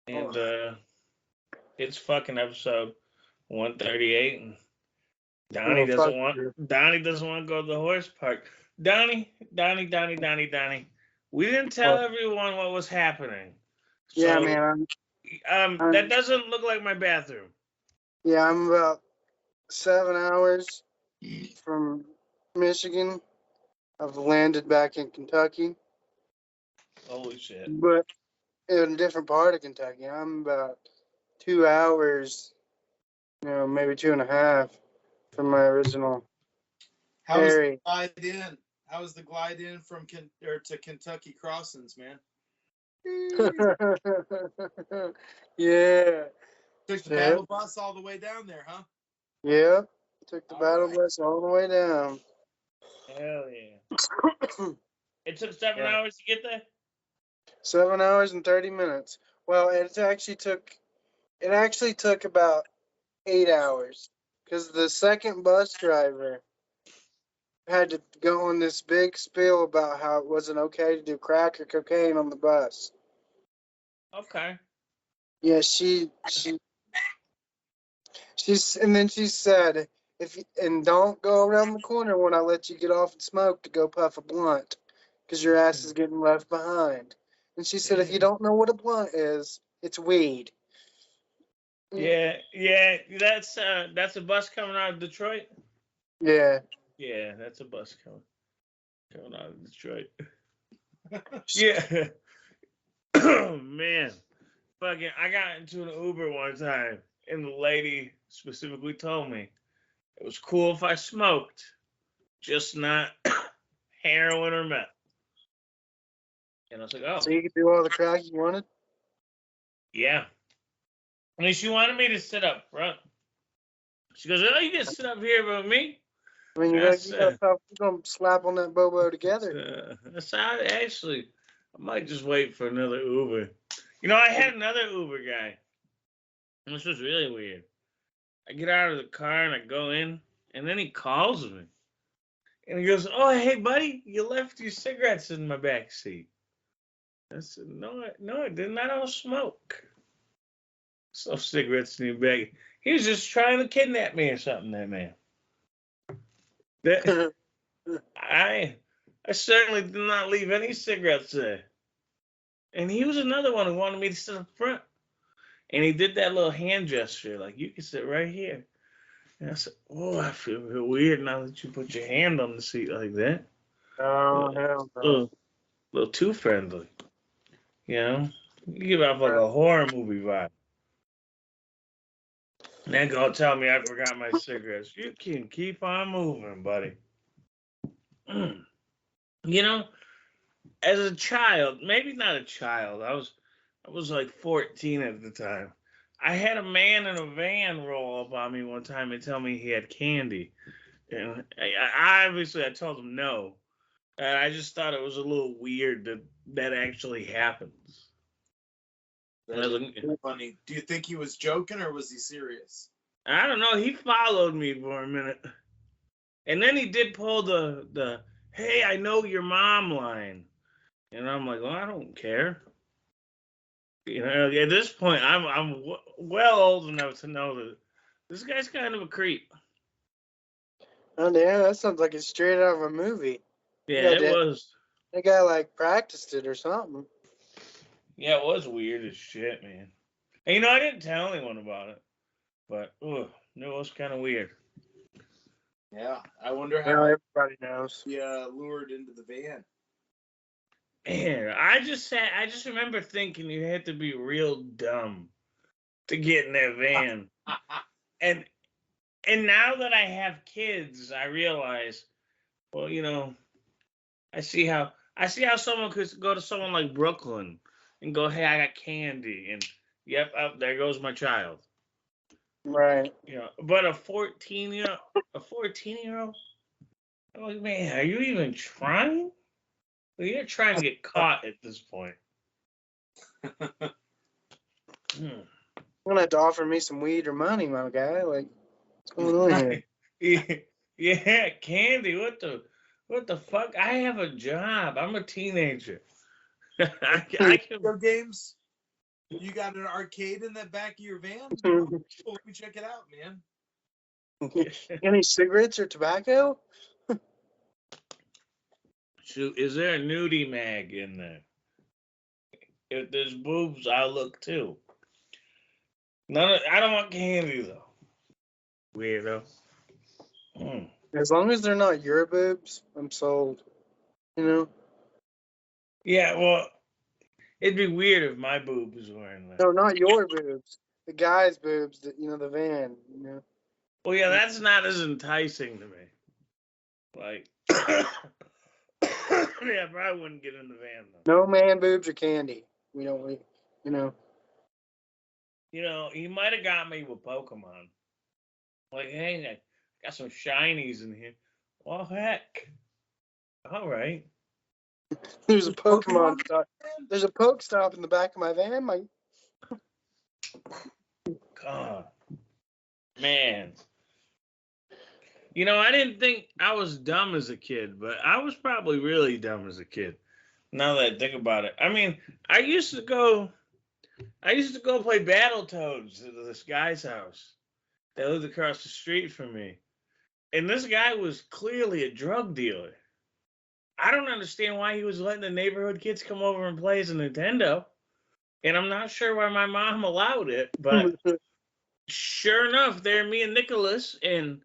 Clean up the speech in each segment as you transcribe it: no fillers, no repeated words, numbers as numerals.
and it's fucking episode 138, and Donnie Oh, doesn't fuck want you. Donnie doesn't want to go to the horse park. Donnie. We didn't tell What? everyone what was happening. Yeah, So man. that doesn't look like my bathroom. I'm about 7 hours from Michigan. I've landed back in Kentucky, Holy shit. but in a different part of Kentucky. I'm about 2 hours, maybe 2.5 from my original How was the area. glide in? How was the glide in from to Kentucky Crossings, man? Yeah. Took the Yeah. battle bus all the way down there, huh? Yeah. Took the All battle right. bus all the way down. Hell yeah. It took 7 Yeah. hours to get there? 7 hours and 30 minutes. Well, it actually took about 8 hours because the second bus driver had to go on this big spiel about how it wasn't okay to do crack or cocaine on the bus. Okay. Yeah, and then she said, don't go around the corner when I let you get off and smoke to go puff a blunt, because your ass is getting left behind. And she said, if you don't know what a blunt is, it's weed. Yeah, that's a bus coming out of Detroit. Yeah. Yeah, that's a bus coming out of Detroit. Yeah. Man, fucking, I got into an Uber one time, and the lady specifically told me it was cool if I smoked, just not heroin or meth. And I was like, oh, So you could do all the crack you wanted? yeah. I mean, she wanted me to sit up front. She goes, oh, you can sit up here with me. I mean, you're going to slap on that bobo together. That's how, actually, I might just wait for another Uber. I had another Uber guy. And this was really weird. I get out of the car and I go in, and then he calls me. And he goes, oh, hey, buddy, you left your cigarettes in my back seat. I said, no, I didn't. I don't smoke. So cigarettes in your bag. He was just trying to kidnap me or something, that man. I certainly did not leave any cigarettes there. And he was another one who wanted me to sit up front. And he did that little hand gesture, like, you can sit right here. And I said, oh, I feel real weird now that you put your hand on the seat like that. Oh, hell no. Little too friendly. You give off like a horror movie vibe. And then go tell me I forgot my cigarettes. You can keep on moving, buddy. As a child, maybe not a child, I was like 14 at the time. I had a man in a van roll up on me one time and tell me he had candy. And I told him no. And I just thought it was a little weird that actually happens. That's funny. Do you think he was joking or was he serious? I don't know. He followed me for a minute. And then he did pull the hey, I know your mom line. And I'm like, well, I don't care. At this point, I'm well old enough to know that this guy's kind of a creep. Oh, damn, that sounds like it's straight out of a movie. Yeah, it was. That guy, practiced it or something. Yeah, it was weird as shit, man. And, I didn't tell anyone about it. But, it was kind of weird. Yeah, I wonder how everybody knows. Yeah, lured into the van. Man, I just remember thinking you had to be real dumb to get in that van. and now that I have kids, I realize, well, I see how someone could go to someone like Brooklyn and go, hey, I got candy, and yep, there goes my child. Right. But a 14-year-old, I'm like, man, are you even trying? Well, you're trying to get caught at this point. You're gonna have to offer me some weed or money, my guy. Like, what's going on here? Yeah, candy. What the fuck? I have a job. I'm a teenager. I can Video games. You got an arcade in the back of your van? Well, let me check it out, man. Any cigarettes or tobacco? Shoot, is there a nudie mag in there? If there's boobs, I'll look too. I don't want candy though. Weirdo. As long as they're not your boobs, I'm sold. You know? Yeah, well, it'd be weird if my boobs were in there. No, not your boobs. The guy's boobs, the van, you know? Well, yeah, that's not as enticing to me. Like, yeah, I probably wouldn't get in the van though. No man boobs or candy. We don't, you know? You know, he might have got me with Pokemon. Like, hey, I got some shinies in here. Well, heck. All right. There's a Pokemon stop. There's a Poke Stop in the back of my van. God. Man. You know, I didn't think I was dumb as a kid, but I was probably really dumb as a kid. Now that I think about it. I mean, I used to go play Battletoads at this guy's house that lived across the street from me. And this guy was clearly a drug dealer. I don't understand why he was letting the neighborhood kids come over and play as a Nintendo. And I'm not sure why my mom allowed it, but sure enough, there me and Nicholas and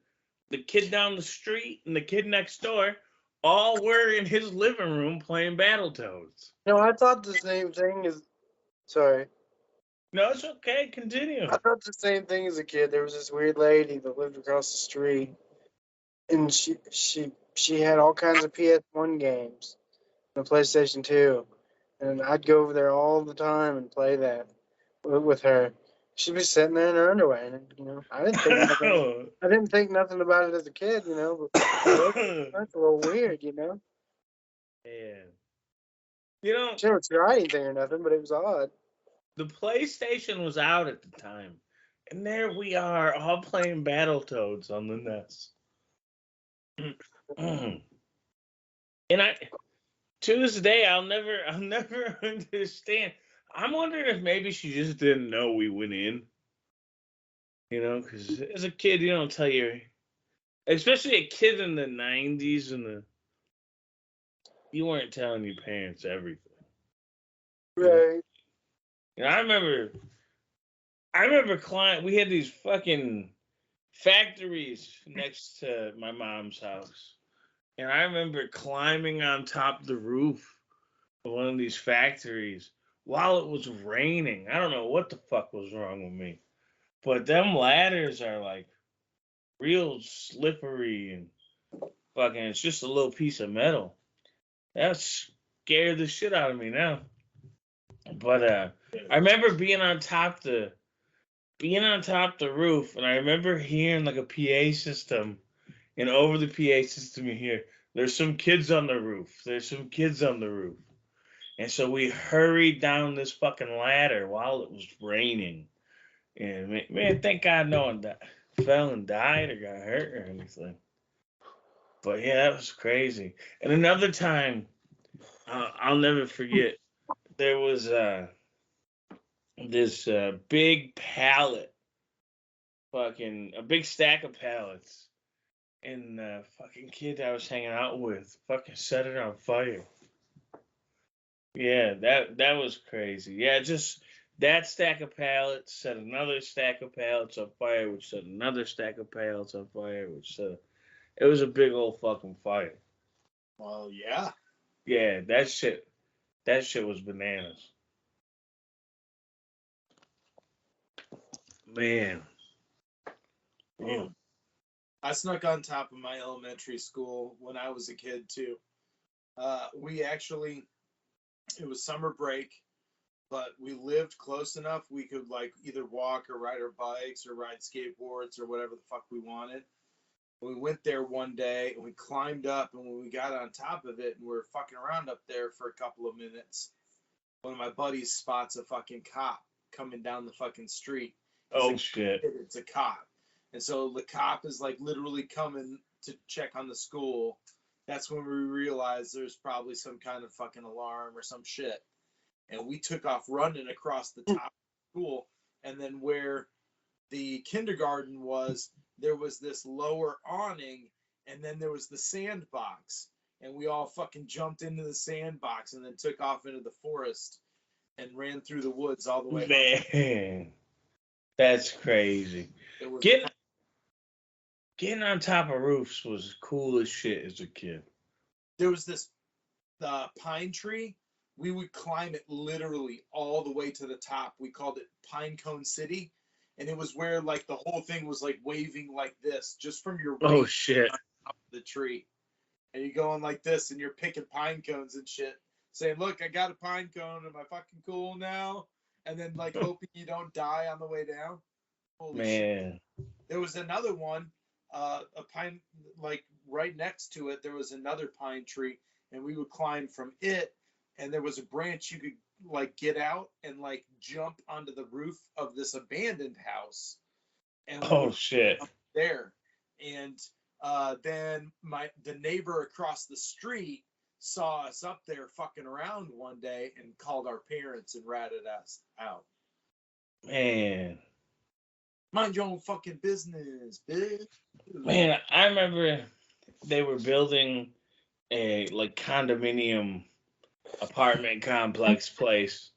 the kid down the street and the kid next door all were in his living room playing Battletoads. No, I thought the same thing as. Sorry. No, it's okay. Continue. I thought the same thing as a kid. There was this weird lady that lived across the street, and she had all kinds of PS1 games, and PlayStation 2, and I'd go over there all the time and play that with her. She'd be sitting there in her underwear, and you know, I didn't think nothing about it as a kid, you know. But that's a little weird, you know. Yeah. You know, She didn't try anything or nothing, but it was odd. the PlayStation was out at the time, and there we are all playing Battletoads on the NES. And to this day, I'll never understand. I'm wondering if maybe she just didn't know we went in. You know, because as a kid, you don't tell your, especially a kid in the '90s you weren't telling your parents everything. Right. You know, I remember we had these fucking factories next to my mom's house. And I remember climbing on top of the roof of one of these factories while it was raining. I don't know what the fuck was wrong with me. But them ladders are like real slippery and fucking, it's just a little piece of metal. That scared the shit out of me now. But I remember being on top the roof, and I remember hearing like a PA system, and over the PA system you hear, "There's some kids on the roof. There's some kids on the roof." And so we hurried down this fucking ladder while it was raining. And man, thank God no one fell and died or got hurt or anything. But yeah, that was crazy. And another time, I'll never forget, there was this big pallet, fucking a big stack of pallets, and the fucking kid I was hanging out with fucking set it on fire. Yeah, that was crazy. Yeah, just that stack of pallets set another stack of pallets on fire, which set another stack of pallets on fire, which set. It was a big old fucking fire. Well, yeah. Yeah, that shit was bananas. Man. Yeah. I snuck on top of my elementary school when I was a kid too. It was summer break, but we lived close enough we could like either walk or ride our bikes or ride skateboards or whatever the fuck we wanted. We went there one day and we climbed up, and when we got on top of it and we were fucking around up there for a couple of minutes, one of my buddies spots a fucking cop coming down the fucking street. Oh shit. It's a cop. And so the cop is like literally coming to check on the school. That's when we realized there's probably some kind of fucking alarm or some shit. And we took off running across the top of school. And then where the kindergarten was, there was this lower awning, and then there was the sandbox. And we all fucking jumped into the sandbox and then took off into the forest and ran through the woods all the way home. Man, that's crazy. It was Getting on top of roofs was cool as shit as a kid. There was this pine tree. We would climb it literally all the way to the top. We called it Pine Cone City, and it was where like the whole thing was like waving like this, just from your Oh weight shit! on top of the tree. And you're going like this, and you're picking pine cones and shit, saying, "Look, I got a pine cone. Am I fucking cool now?" And then like hoping you don't die on the way down. Holy shit! There was another one, a pine, like right next to it. There was another pine tree, and we would climb from it. And there was a branch you could like get out and like jump onto the roof of this abandoned house. And we would shit! There, and then the neighbor across the street saw us up there fucking around one day and called our parents and ratted us out. Man, mind your own fucking business, bitch. Man, I remember they were building a like condominium apartment complex place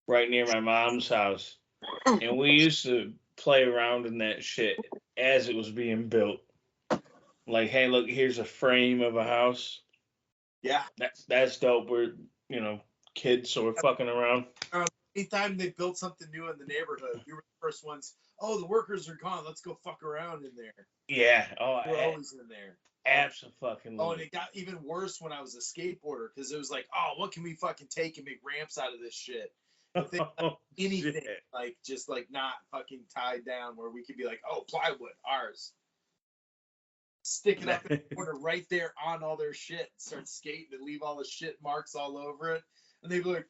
right near my mom's house, and we used to play around in that shit as it was being built. Like, hey, look, here's a frame of a house. Yeah, that's dope. We're kids, so we're fucking around. Anytime they built something new in the neighborhood, we were the first ones. Oh, the workers are gone. Let's go fuck around in there. Yeah. Oh, we're always in there. Absolutely. Oh, and it got even worse when I was a skateboarder because it was like, oh, what can we fucking take and make ramps out of this shit? If they anything shit. Like just like not fucking tied down where we could be like, oh, plywood, ours. Stick it up in the corner right there on all their shit. Start skating and leave all the shit marks all over it. And they'd be like,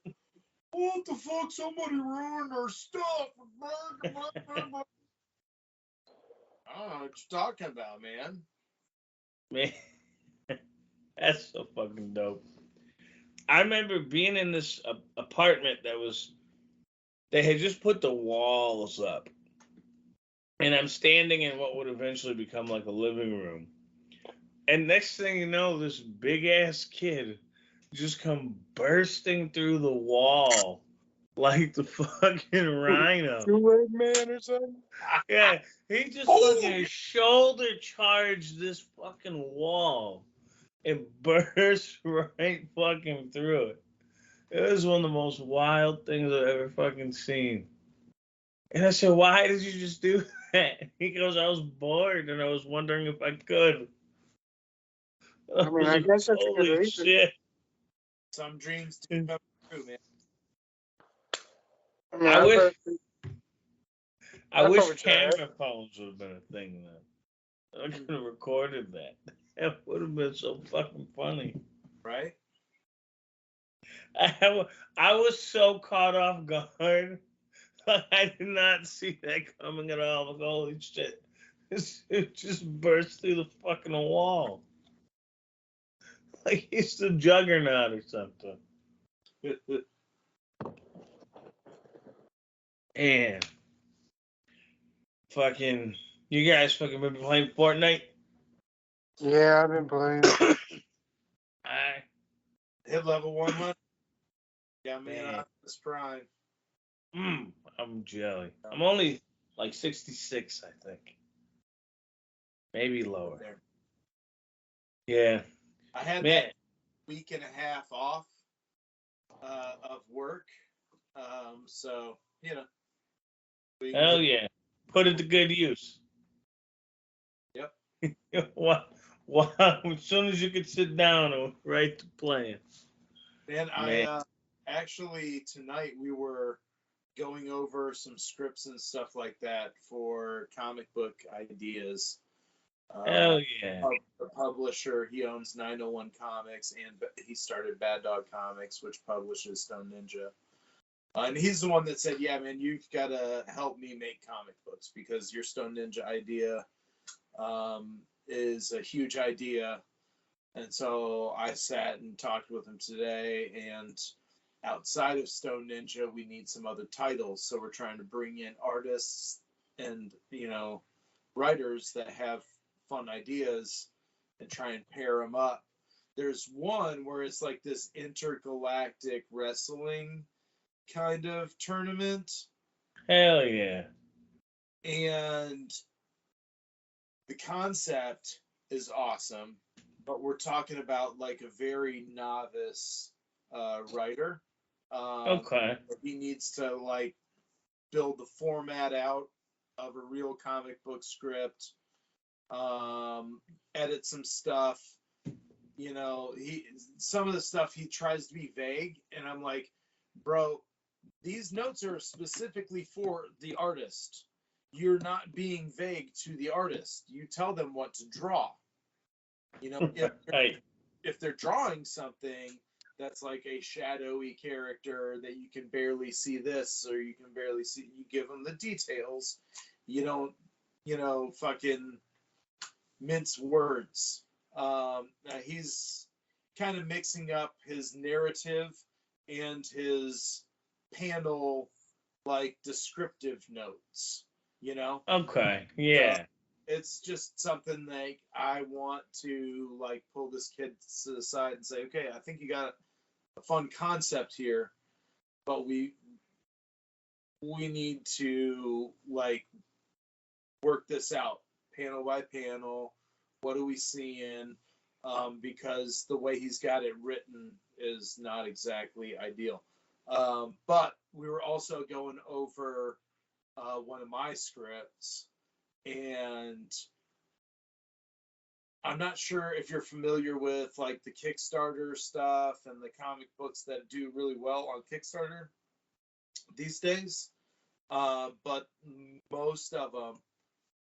what the fuck? Somebody ruined our stuff. I don't know what you're talking about, man. Man, that's so fucking dope. I remember being in this apartment they had just put the walls up. And I'm standing in what would eventually become like a living room. And next thing you know, this big ass kid just come bursting through the wall like the fucking rhino. Two-leg man or something? Yeah, he just fucking shoulder charged this fucking wall and burst right fucking through it. It was one of the most wild things I've ever fucking seen. And I said, why did you just do that? He goes, I was bored and I was wondering if I could. I mean, I guess that's a good reason. Shit. Some dreams do come true, man. I wish camera phones would have been a thing then. I could have recorded that. That would have been so fucking funny. Right? I was so caught off guard. I did not see that coming at all. Like, holy shit. It just burst through the fucking wall. Like he's the juggernaut or something. And fucking, you guys fucking been playing Fortnite? Yeah, I've been playing. I hit level 100. Yeah, man, Optimus Prime. I'm jelly. I'm only like 66, I think. Maybe lower. There. Yeah. I had that week and a half off of work. So, Hell yeah. Put it to good use. Yep. Wow. As soon as you could sit down and right to playing. Man, I actually tonight we were going over some scripts and stuff like that for comic book ideas. Hell yeah. The publisher, he owns 901 Comics, and he started Bad Dog Comics, which publishes Stoned.ninja. And he's the one that said, yeah, man, you've got to help me make comic books because your Stoned.ninja idea is a huge idea. And so I sat and talked with him today, and outside of Stone Ninja, we need some other titles. So we're trying to bring in artists and, writers that have fun ideas and try and pair them up. There's one where it's like this intergalactic wrestling kind of tournament. Hell yeah. And the concept is awesome, but we're talking about like a very novice writer. Okay. He needs to like build the format out of a real comic book script, edit some stuff. Some of the stuff he tries to be vague, and I'm like, bro, these notes are specifically for the artist. You're not being vague to the artist. You tell them what to draw. Right. If they're drawing something that's like a shadowy character that you can barely see this or you can barely see, you give them the details. You don't, fucking mince words. He's kind of mixing up his narrative and his panel like descriptive notes, Okay. Yeah. it's just something that I want to like pull this kid to the side and say, okay, I think you got a fun concept here, but we need to like work this out panel by panel. What are we seeing? Because the way he's got it written is not exactly ideal. But we were also going over one of my scripts, and I'm not sure if you're familiar with like the Kickstarter stuff and the comic books that do really well on Kickstarter these days. But most of them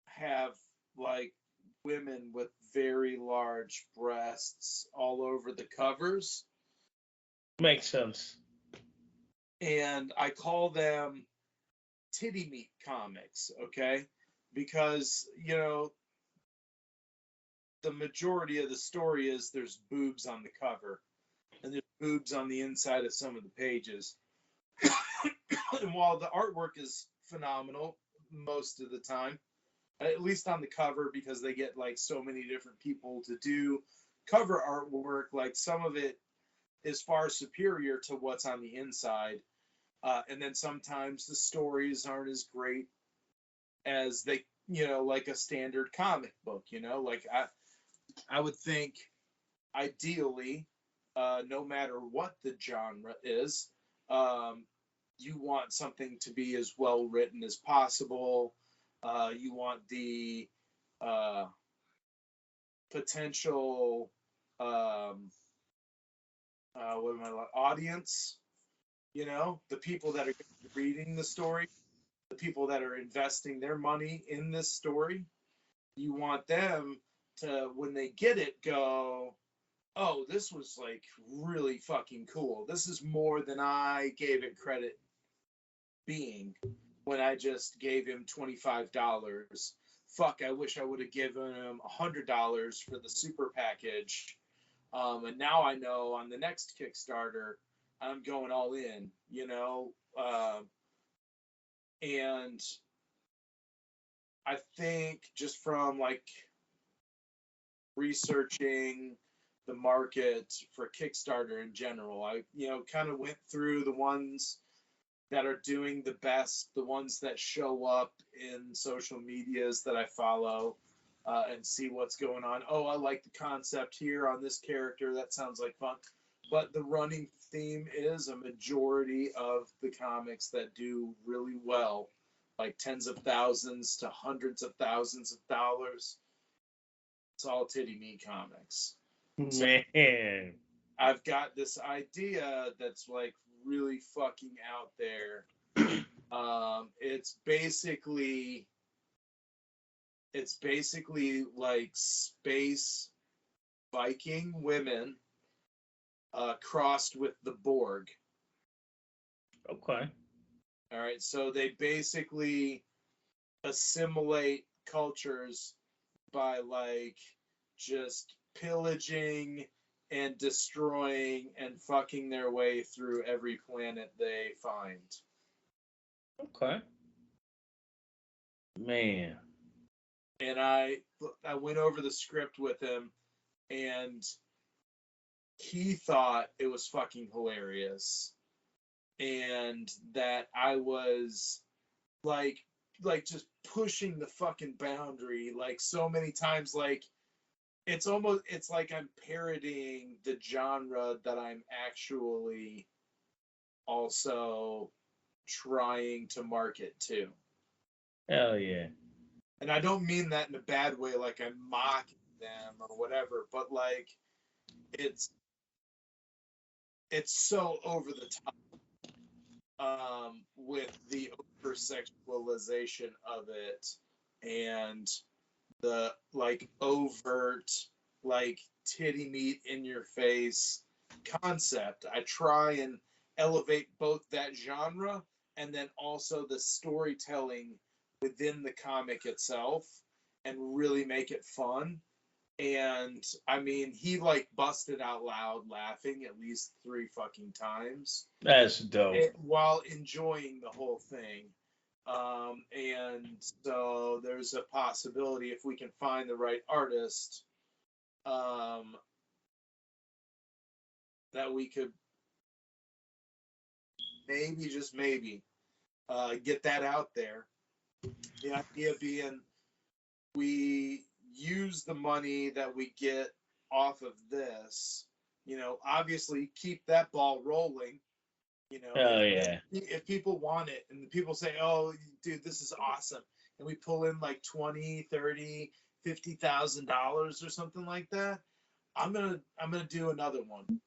have like women with very large breasts all over the covers. Makes sense. And I call them titty meat comics, okay? Because, the majority of the story is there's boobs on the cover and there's boobs on the inside of some of the pages. And while the artwork is phenomenal most of the time, at least on the cover, because they get like so many different people to do cover artwork, like some of it is far superior to what's on the inside. And then sometimes the stories aren't as great as they, like a standard comic book, like I would think ideally, no matter what the genre is, you want something to be as well written as possible. You want the potential audience, the people that are reading the story, the people that are investing their money in this story. You want them to, when they get it, go, oh, this was like really fucking cool. This is more than I gave it credit being when I just gave him $25. Fuck, I wish I would have given him $100 for the super package. And now I know on the next Kickstarter, I'm going all in, and I think just from like researching the market for Kickstarter in general, I, kind of went through the ones that are doing the best, the ones that show up in social medias that I follow, and see what's going on. Oh, I like the concept here on this character. That sounds like fun. But the running theme is a majority of the comics that do really well, like tens of thousands to hundreds of thousands of dollars. It's all titty meat comics. Man. I've got this idea that's like really fucking out there. It's basically like space Viking women crossed with the Borg. Okay. All right, so they basically assimilate cultures by like just pillaging and destroying and fucking their way through every planet they find. Okay. Man. And I went over the script with him, and he thought it was fucking hilarious, and that I was like just pushing the fucking boundary like so many times. Like it's like I'm parodying the genre that I'm actually also trying to market to. Hell yeah. And I don't mean that in a bad way, like I'm mocking them or whatever, but like it's so over the top with the over sexualization of it and the like overt like titty meat in your face concept. I try and elevate both that genre and then also the storytelling within the comic itself and really make it fun. And I mean, he like busted out loud laughing at least 3 fucking times. That's dope. While enjoying the whole thing. And so there's a possibility if we can find the right artist, that we could maybe, just maybe, get that out there. The idea being we use the money that we get off of this, obviously keep that ball rolling. Hell yeah. If people want it and people say, oh, dude, this is awesome, and we pull in like $20, $30, $50,000 or something like that, I'm gonna do another one.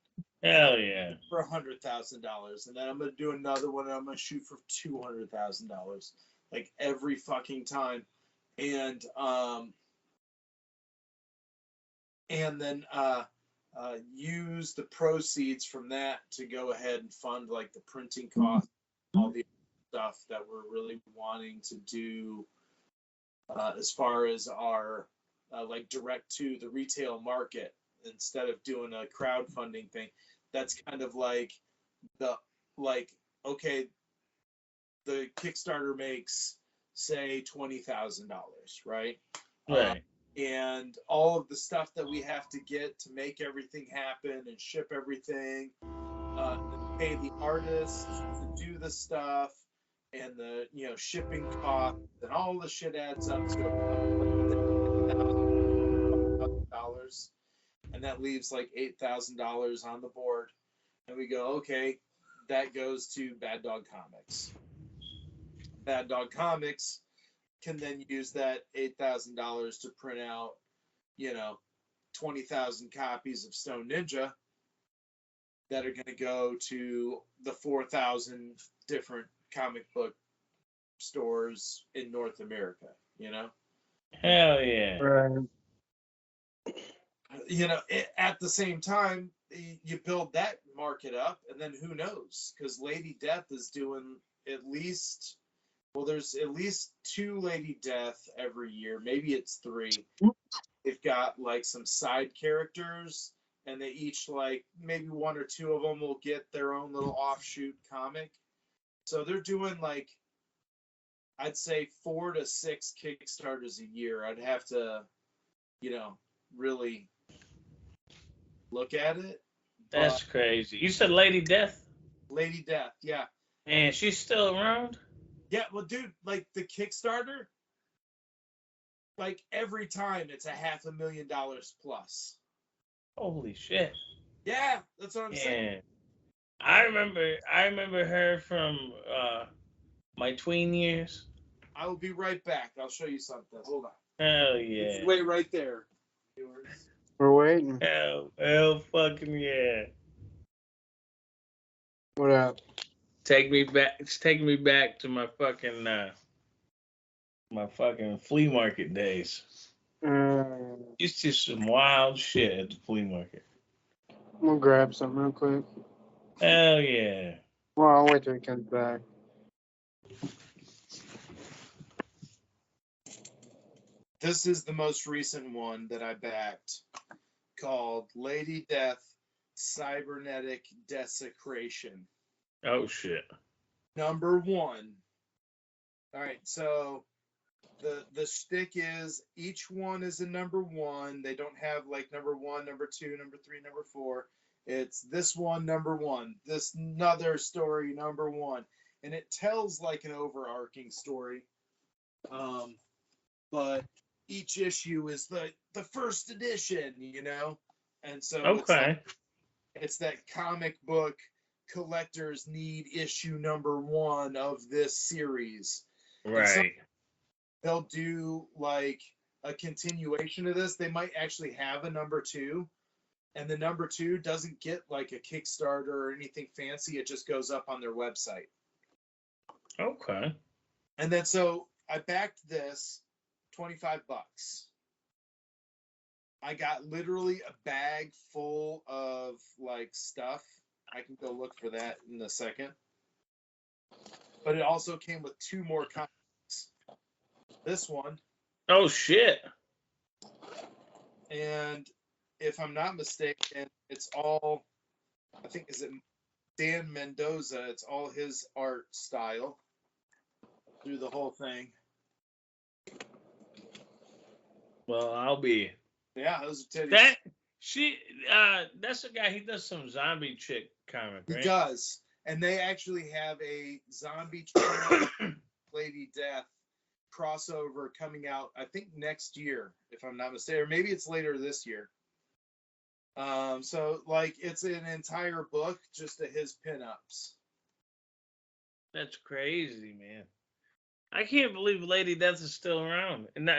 Hell yeah. For $100,000, and then I'm gonna do another one, and I'm gonna shoot for $200,000, like every fucking time, and then use the proceeds from that to go ahead and fund like the printing cost, all the stuff that we're really wanting to do as far as our like direct to the retail market instead of doing a crowdfunding thing. That's kind of like okay, the Kickstarter makes say $20,000, right? Right. And all of the stuff that we have to get to make everything happen and ship everything, and pay the artists to do the stuff, and the shipping costs, and all the shit adds up to $1,000, and that leaves like $8,000 on the board, and we go, okay, that goes to Bad Dog Comics. Bad Dog Comics can then use that $8,000 to print out, 20,000 copies of Stoned.ninja that are going to go to the 4,000 different comic book stores in North America, Hell yeah. Right. At the same time, you build that market up, and then who knows? Because Lady Death is doing at least, well, there's at least 2 Lady Death every year. Maybe it's 3. They've got like some side characters, and they each like maybe 1 or 2 of them will get their own little offshoot comic. So they're doing like, I'd say 4 to 6 Kickstarters a year. I'd have to, really look at it. That's crazy. You said Lady Death? Lady Death, yeah. And she's still around? Yeah, well, dude, like the Kickstarter, like every time it's $500,000 plus. Holy shit. Yeah, that's what I'm saying. I remember her from my tween years. I will be right back. I'll show you something. Hold on. Hell yeah. Just wait right there. We're waiting. Hell fucking yeah. What up? Take me back to my fucking flea market days. It's just some wild shit at the flea market. We'll grab something real quick. Hell yeah. Well, I'll wait till he comes back. This is the most recent one that I backed, called Lady Death Cybernetic Desecration. Oh shit. Number 1. All right, so the shtick is each one is a number 1. They don't have like number 1, number 2, number 3, number 4. It's this one, number 1. This another story, number 1, and it tells like an overarching story. But each issue is the first edition, you know, and so Okay. it's that comic book collectors need issue number 1 of this series. Right. They'll do like a continuation of this. They might actually have a number 2, and the number 2 doesn't get like a Kickstarter or anything fancy. It just goes up on their website. Okay. And then so I backed this $25. I got literally a bag full of like stuff. I can go look for that in a second. But it also came with 2 more comics. This one. Oh shit. And if I'm not mistaken, it's all, I think, is it Dan Mendoza? It's all his art style through the whole thing. Well, I'll be. Yeah, those are titties. That's the guy. He does some zombie chick comic, right? He does. And they actually have a zombie Lady Death crossover coming out, I think, next year, if I'm not mistaken. Or maybe it's later this year. So, like, it's an entire book just of his pinups. That's crazy, man. I can't believe Lady Death is still around. And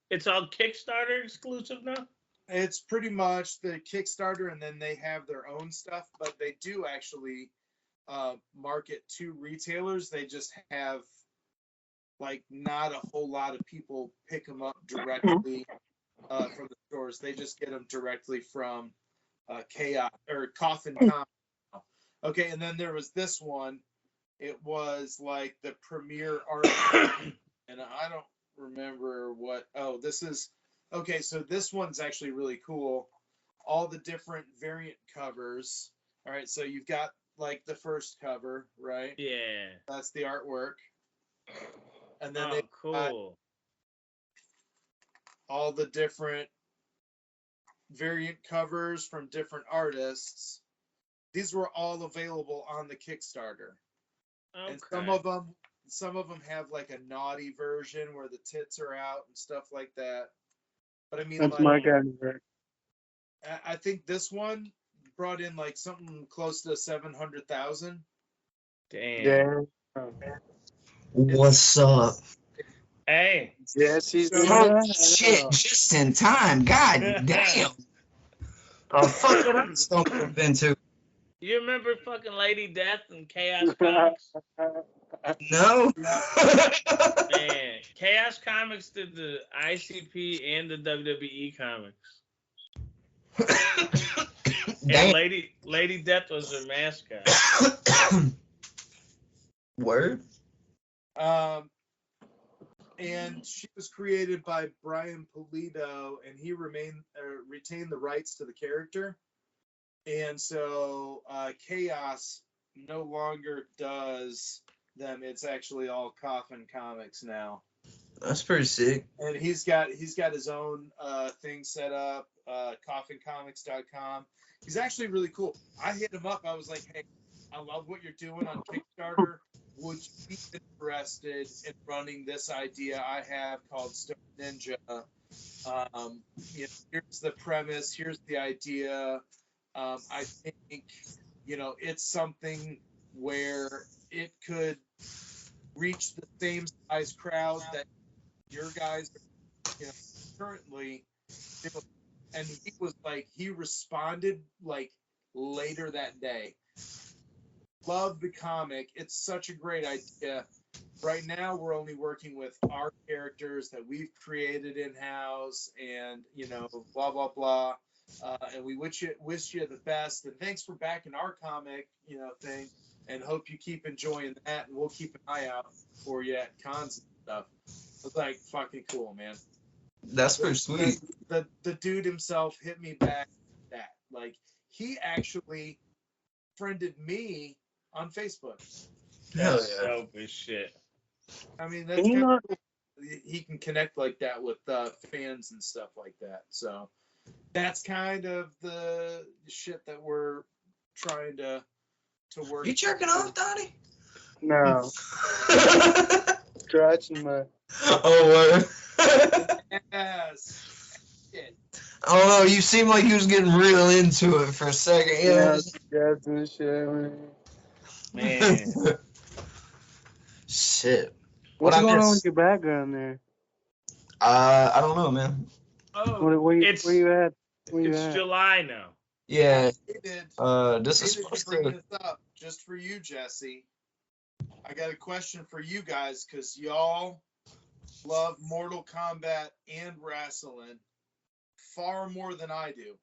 it's all Kickstarter exclusive now? It's pretty much the Kickstarter, and then they have their own stuff, but they do actually market to retailers. They just have like not a whole lot of people pick them up directly from the stores. They just get them directly from Chaos or Coffin Comics. Okay, and then there was this one. It was like the premiere art, and I don't remember what. Oh, this is okay. So this one's actually really cool. All the different variant covers. All right, so you've got like the first cover, right? Yeah. That's the artwork. And then cool. All the different variant covers from different artists. These were all available on the Kickstarter. Okay. And some of them have like a naughty version where the tits are out and stuff like that. But I mean, That's like, my kind of work. I think this one brought in like something close to 700,000. Damn. What's up? Hey. Jesse's Oh, shit, just in time. God damn. Oh, fuck it, I'm stumped into. You remember fucking Lady Death and Chaos Comics? No. Man, Chaos Comics did the ICP and the WWE comics. And Lady Death was their mascot. Word? And she was created by Brian Pulido, and he retained the rights to the character. And so Chaos no longer does them. It's actually all Coffin Comics now. That's pretty sick. And he's got his own thing set up, coffincomics.com. He's actually really cool. I hit him up. I was like, hey, I love what you're doing on Kickstarter. Would you be interested in running this idea I have called Stoned.ninja? Here's the premise. Here's the idea. I think, it's something where it could reach the same size crowd that your guys are, currently doing. And he responded like later that day. Love the comic. It's such a great idea. Right now, we're only working with our characters that we've created in-house and, blah, blah, blah. And we wish you the best. And thanks for backing our comic, thing. And hope you keep enjoying that. And we'll keep an eye out for you at cons and stuff. It's like fucking cool, man. That's pretty sweet. The dude himself hit me back with that. Like, he actually friended me on Facebook. Hell That's yeah. dope as shit. I mean, that's Can you kind of not? cool. He can connect like that with fans and stuff like that. So that's kind of the shit that we're trying to work. You jerking off, Donnie? No, scratching my. Oh, Yes. Shit. I don't know. You seem like you was getting real into it for a second. Yeah, scratching the shit. Man. Man. Shit. What's What I going on miss? with your background there? I don't know, man. Oh, Where you it's at? Where you it's at? July now. Yeah. David, This is David, supposed bring to. this up just for you, Jesse. I got a question for you guys because y'all love Mortal Kombat and wrestling far more than I do.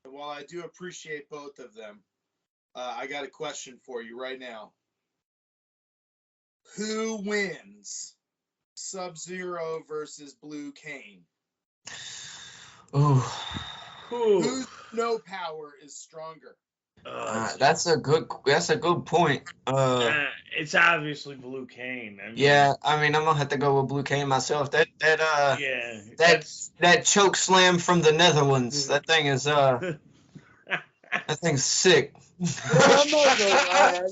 And while I do appreciate both of them, I got a question for you right now. Who wins Sub-Zero versus Blue Kane? Ooh. Whose no power is stronger? That's a good point. It's obviously Blue Kane. I mean, Yeah, I mean, I'm gonna have to go with Blue Cane myself. yeah, That choke slam from the Netherlands. That thing is that thing's sick. I'm not gonna lie.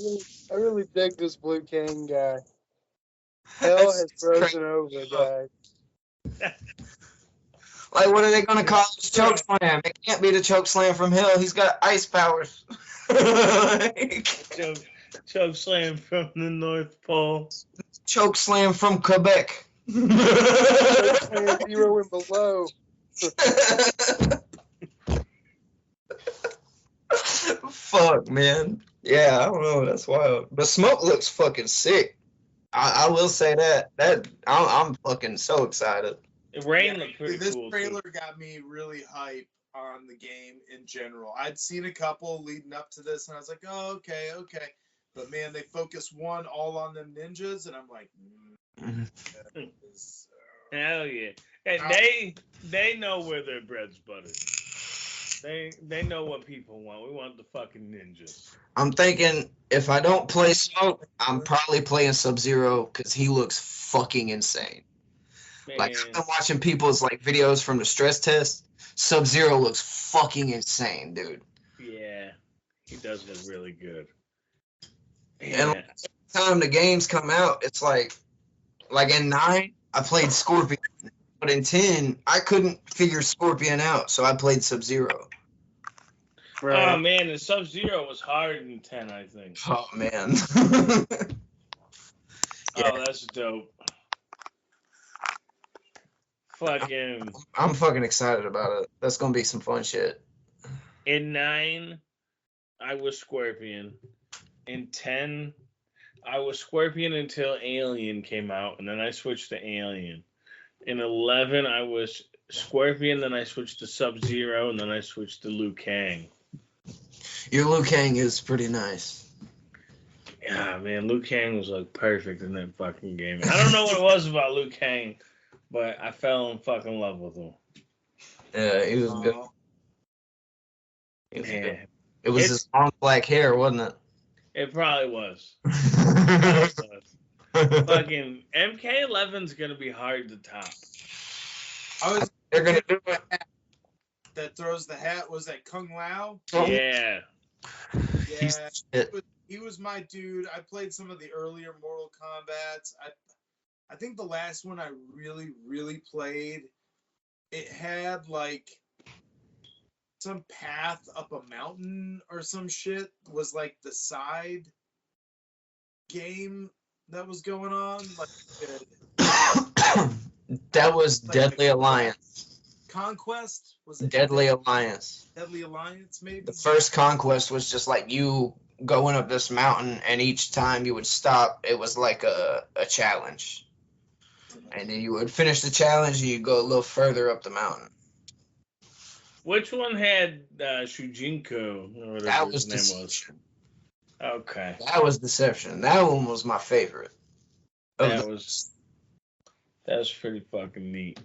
I really dig this Blue King guy. Hell has frozen over, guys. Like, what are they gonna call this choke slam? It can't be the choke slam from Hell. He's got ice powers. choke slam from the North Pole. Choke slam from Quebec. Slam 0 and below. Fuck, man. Yeah, I don't know. That's wild. But Smoke looks fucking sick. I will say that. I'm fucking so excited. It rained looked pretty This cool. trailer got me really hype on the game in general. I'd seen a couple leading up to this, and I was like, "Oh, okay." But man, they focus one all on them ninjas, and I'm like, Hell yeah! And they know where their bread's buttered. They know what people want. We want the fucking ninjas. I'm thinking if I don't play Smoke, I'm probably playing Sub-Zero because he looks fucking insane. Man. Like, I've been watching people's like videos from the stress test. Sub-Zero looks fucking insane, dude. Yeah, he does look really good. And like, every time the games come out, it's like in 9, I played Scorpion, but in 10, I couldn't figure Scorpion out, so I played Sub-Zero. Right. Oh man, the Sub-Zero was hard in 10, I think. Oh man. Yeah. Oh, that's dope. Fucking. I'm fucking excited about it. That's gonna be some fun shit. In 9, I was Scorpion. In 10, I was Scorpion until Alien came out, and then I switched to Alien. In 11, I was Scorpion, then I switched to Sub-Zero, and then I switched to Liu Kang. Your Liu Kang is pretty nice. Yeah, man, Liu Kang was like perfect in that fucking game. I don't know what it was about Liu Kang, but I fell in fucking love with him. Yeah, he was good. Yeah. It was his long black hair, wasn't it? It probably was. Fucking MK11's gonna be hard to top. They're gonna do it. That throws the hat. Was that Kung Lao? Yeah. Yeah. He was my dude. I played some of the earlier Mortal Kombats. I think the last one I really, really played, it had like some path up a mountain or some shit was like the side game that was going on. Like that was Deadly Alliance. Conquest? Was it Deadly Alliance? Deadly Alliance, maybe? The first Conquest was just like you going up this mountain, and each time you would stop, it was like a challenge. And then you would finish the challenge, and you'd go a little further up the mountain. Which one had Shujinko? Or whatever That was his name Deception. was. Okay. That was Deception. That one was my favorite. That was pretty fucking neat.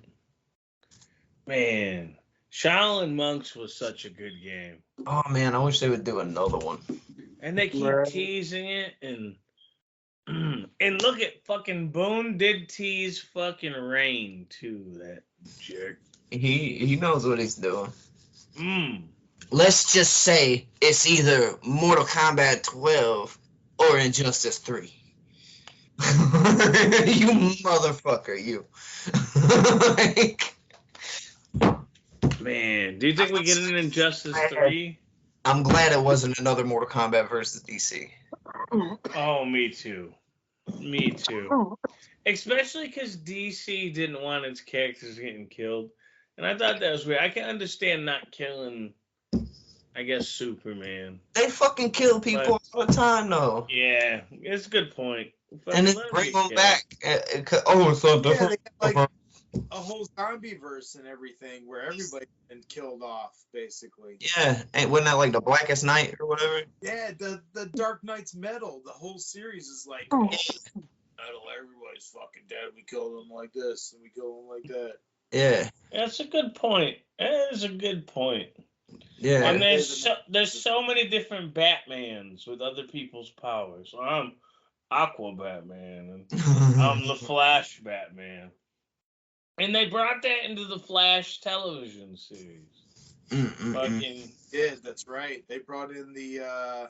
Man, Shaolin Monks was such a good game. Oh man, I wish they would do another one. And they keep Right. teasing it, and and look at fucking Boone did tease fucking Rain too. That jerk. He knows what he's doing. Mm. Let's just say it's either Mortal Kombat 12 or Injustice 3. You motherfucker, you. Like, Man, do you think we get an Injustice 3? I'm glad it wasn't another Mortal Kombat versus DC. Oh, me too. Me too. Especially because DC didn't want its characters getting killed. And I thought that was weird. I can understand not killing, I guess, Superman. They fucking kill people all the time, though. Yeah, it's a good point. And then bring them back. Oh, it's so Yeah, different. they got like a whole zombie verse and everything where everybody's been killed off, basically. Yeah, ain't wasn't that like the Blackest Night or whatever? Yeah, the Dark Knight's Metal, the whole series is like, oh, Metal, everybody's fucking dead. We killed them like this, and we killed them like that. Yeah. That's a good point. That is a good point. Yeah. And there's so many different Batmans with other people's powers. So I'm Aqua Batman, and I'm the Flash Batman. And they brought that into the Flash television series. Fucking Yeah, that's right. They brought in the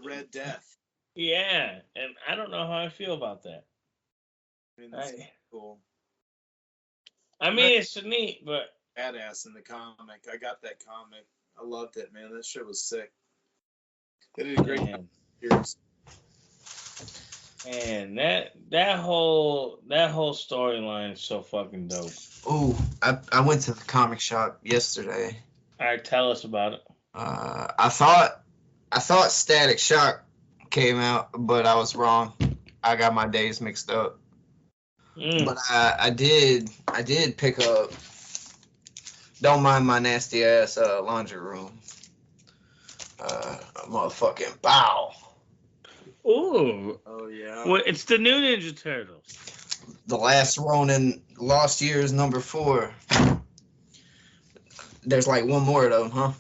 Red Death. yeah, and I don't know how I feel about that. I mean, that's cool. I mean, it's neat, but Badass in the comic. I got that comic. I loved it, man. That shit was sick. They did a great job. Man, that whole storyline is so fucking dope. Ooh, I went to the comic shop yesterday. All right, tell us about it. I thought Static Shock came out, but I was wrong. I got my days mixed up. But I did pick up Don't Mind My Nasty Ass Laundry Room. Motherfucking bow. Ooh. Oh yeah. Well, it's the new Ninja Turtles. The Last Ronin, Lost Years #4. There's like one more of them, huh?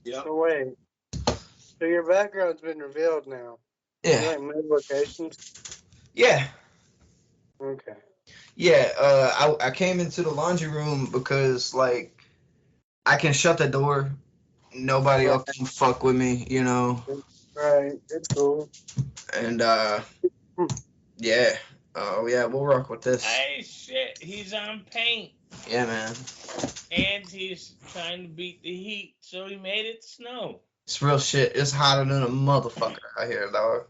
Yep. So wait. So your background's been revealed now. Yeah. You like move locations? Yeah. Okay. Yeah, I came into the laundry room because, like, I can shut the door. Nobody else can fuck with me, you know? Right. It's cool. And, yeah. Oh, yeah, we'll rock with this. Hey, shit, he's on paint. Yeah, man. And he's trying to beat the heat, so he made it snow. It's real shit. It's hotter than a motherfucker out here, dog.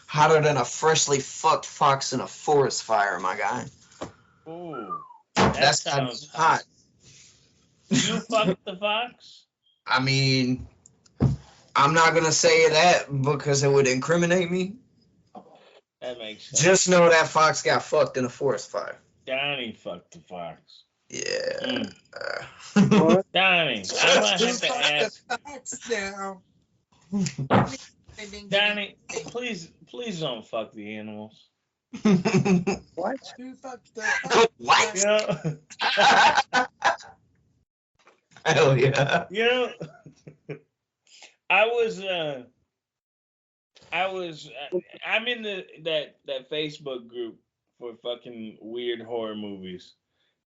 Hotter than a freshly fucked fox in a forest fire, my guy. Ooh. That sounds hot. You fucked the fox? I mean, I'm not going to say that because it would incriminate me. That makes sense. Just know that fox got fucked in a forest fire. Donnie fucked the fox. Yeah. What? Donnie, I'm going to have to ask. Donnie, please don't fuck the animals. What? Who fucked the What? You know? Hell yeah. You know, I'm in that Facebook group for fucking weird horror movies,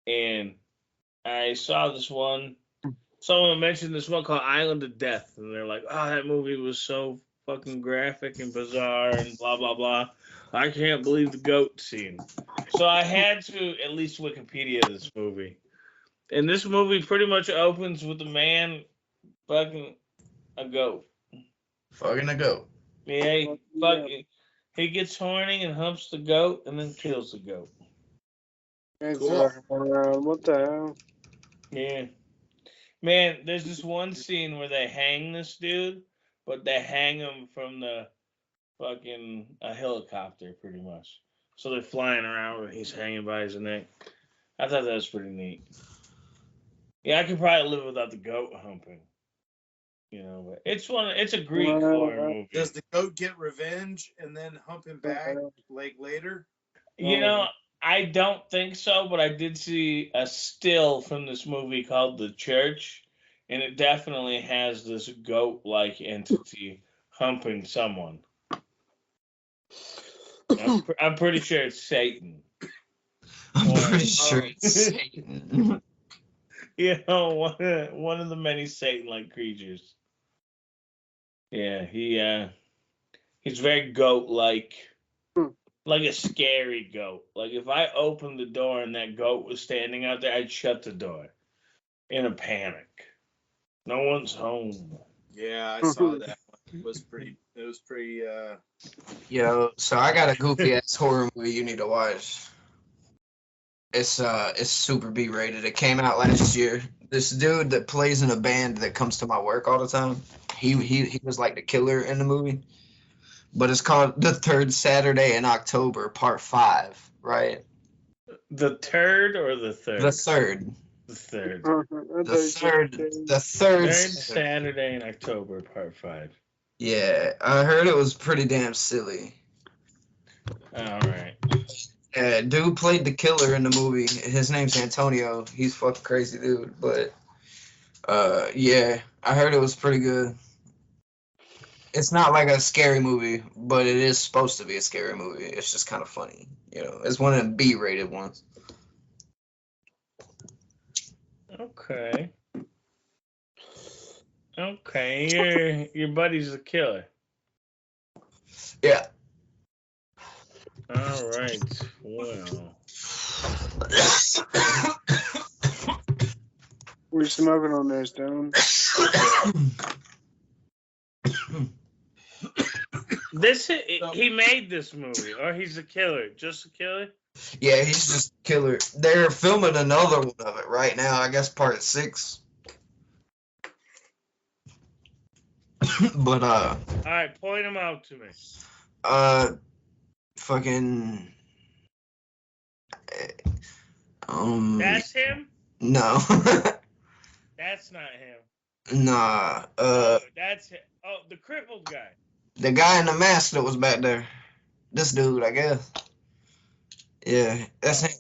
and I saw this one. Someone mentioned this one called Island of Death, and they're like, "Oh, that movie was so fucking graphic and bizarre and blah blah blah. I can't believe the goat scene." So I had to at least Wikipedia this movie. And this movie pretty much opens with a man fucking a goat. Fucking a goat. Yeah, he gets horny and humps the goat and then kills the goat. Cool. What the hell? Yeah. Man, there's this one scene where they hang this dude, but they hang him from the fucking a helicopter pretty much. So they're flying around with he's hanging by his neck. I thought that was pretty neat. Yeah, I could probably live without the goat humping. You know, but it's a Greek horror movie. Does the goat get revenge and then hump him back like later? You know, I don't think so, but I did see a still from this movie called The Church, and it definitely has this goat-like entity humping someone. I'm pretty sure it's Satan. I'm pretty sure it's Satan. You know, one of the many Satan-like creatures. Yeah, he's very goat-like. Like a scary goat. Like if I opened the door and that goat was standing out there, I'd shut the door in a panic. No one's home. Yeah, I saw that. It was pretty. Yo, so I got a goofy ass horror movie you need to watch. It's super B rated. It came out last year. This dude that plays in a band that comes to my work all the time. He was like the killer in the movie. But it's called The Third Saturday in October, Part 5, right? The turd or the third? The third. The third. The third Saturday in October, Part 5. Yeah, I heard it was pretty damn silly. All right. Dude played the killer in the movie. His name's Antonio. He's fucking crazy dude. But yeah, I heard it was pretty good. It's not like a scary movie, but it is supposed to be a scary movie. It's just kind of funny, you know. It's one of the B-rated ones. Okay. Okay, your buddy's the killer. Yeah. All right. Well. We're smoking on there, Stone. He made this movie, or he's a killer, just a killer. Yeah, he's just a killer. They're filming another one of it right now. I guess part 6. But all right, point him out to me. Fucking. That's him. No. That's not him. Nah. That's him. Oh, the crippled guy. The guy in the mask that was back there. This dude, I guess. Yeah, that's him.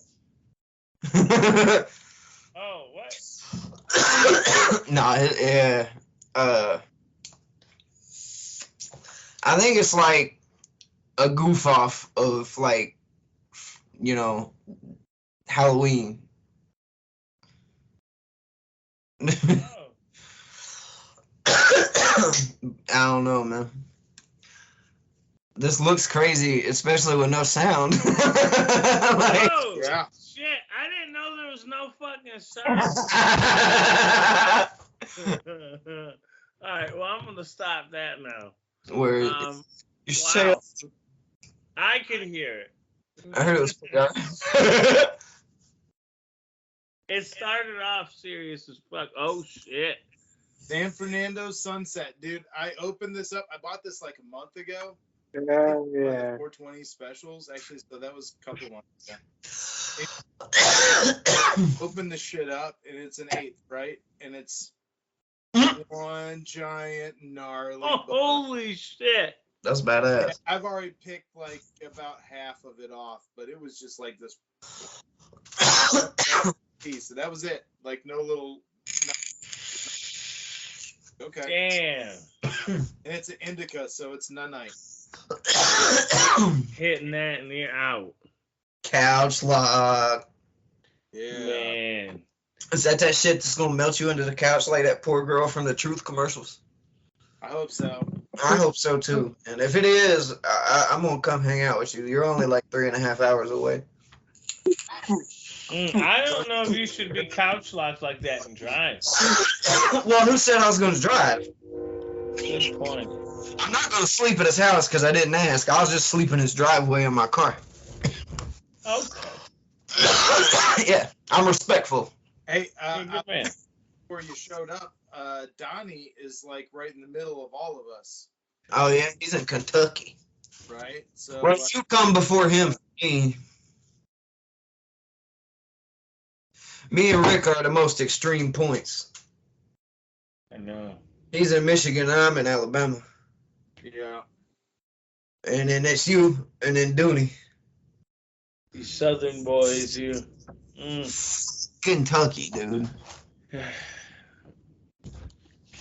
Oh, what? Nah, yeah. I think it's like a goof off of like, you know, Halloween. Oh. I don't know, man. This looks crazy, especially with no sound. Like, oh, yeah. Shit, I didn't know there was no fucking sound. All right, well, I'm going to stop that now. Where wow. I could hear it. I heard it was It started off serious as fuck. Oh, shit. San Fernando Sunset, dude. I opened this up. I bought this like a month ago. Yeah. 420 specials, actually. So that was a couple months ago. Open the shit up, and it's an 8th, right? And it's one giant gnarly. Oh, holy shit! That's badass. Yeah, I've already picked like about half of it off, but it was just like this piece. So that was it. Like no little. Okay. Damn. And it's an indica, so it's nunite. Hitting that and you're out. Couch lock. Yeah. Man. Is that shit that's gonna melt you into the couch like that poor girl from the Truth commercials? I hope so. I hope so too. And if it is, I'm gonna come hang out with you. You're only like 3.5 hours away. I don't know if you should be couch locked like that and drive. Well, who said I was gonna drive? Good point. I'm not gonna sleep at his house because I didn't ask. I'll just sleep in his driveway in my car. Okay. Yeah, I'm respectful. Hey, Good man. before you showed up, Donnie is like right in the middle of all of us. Oh yeah, he's in Kentucky. Right? So Well, you come before him. Me and Rikk are the most extreme points. I know. He's in Michigan, and I'm in Alabama. yeah. And then it's you, and then Doonie. You Southern boys, you. Kentucky, dude.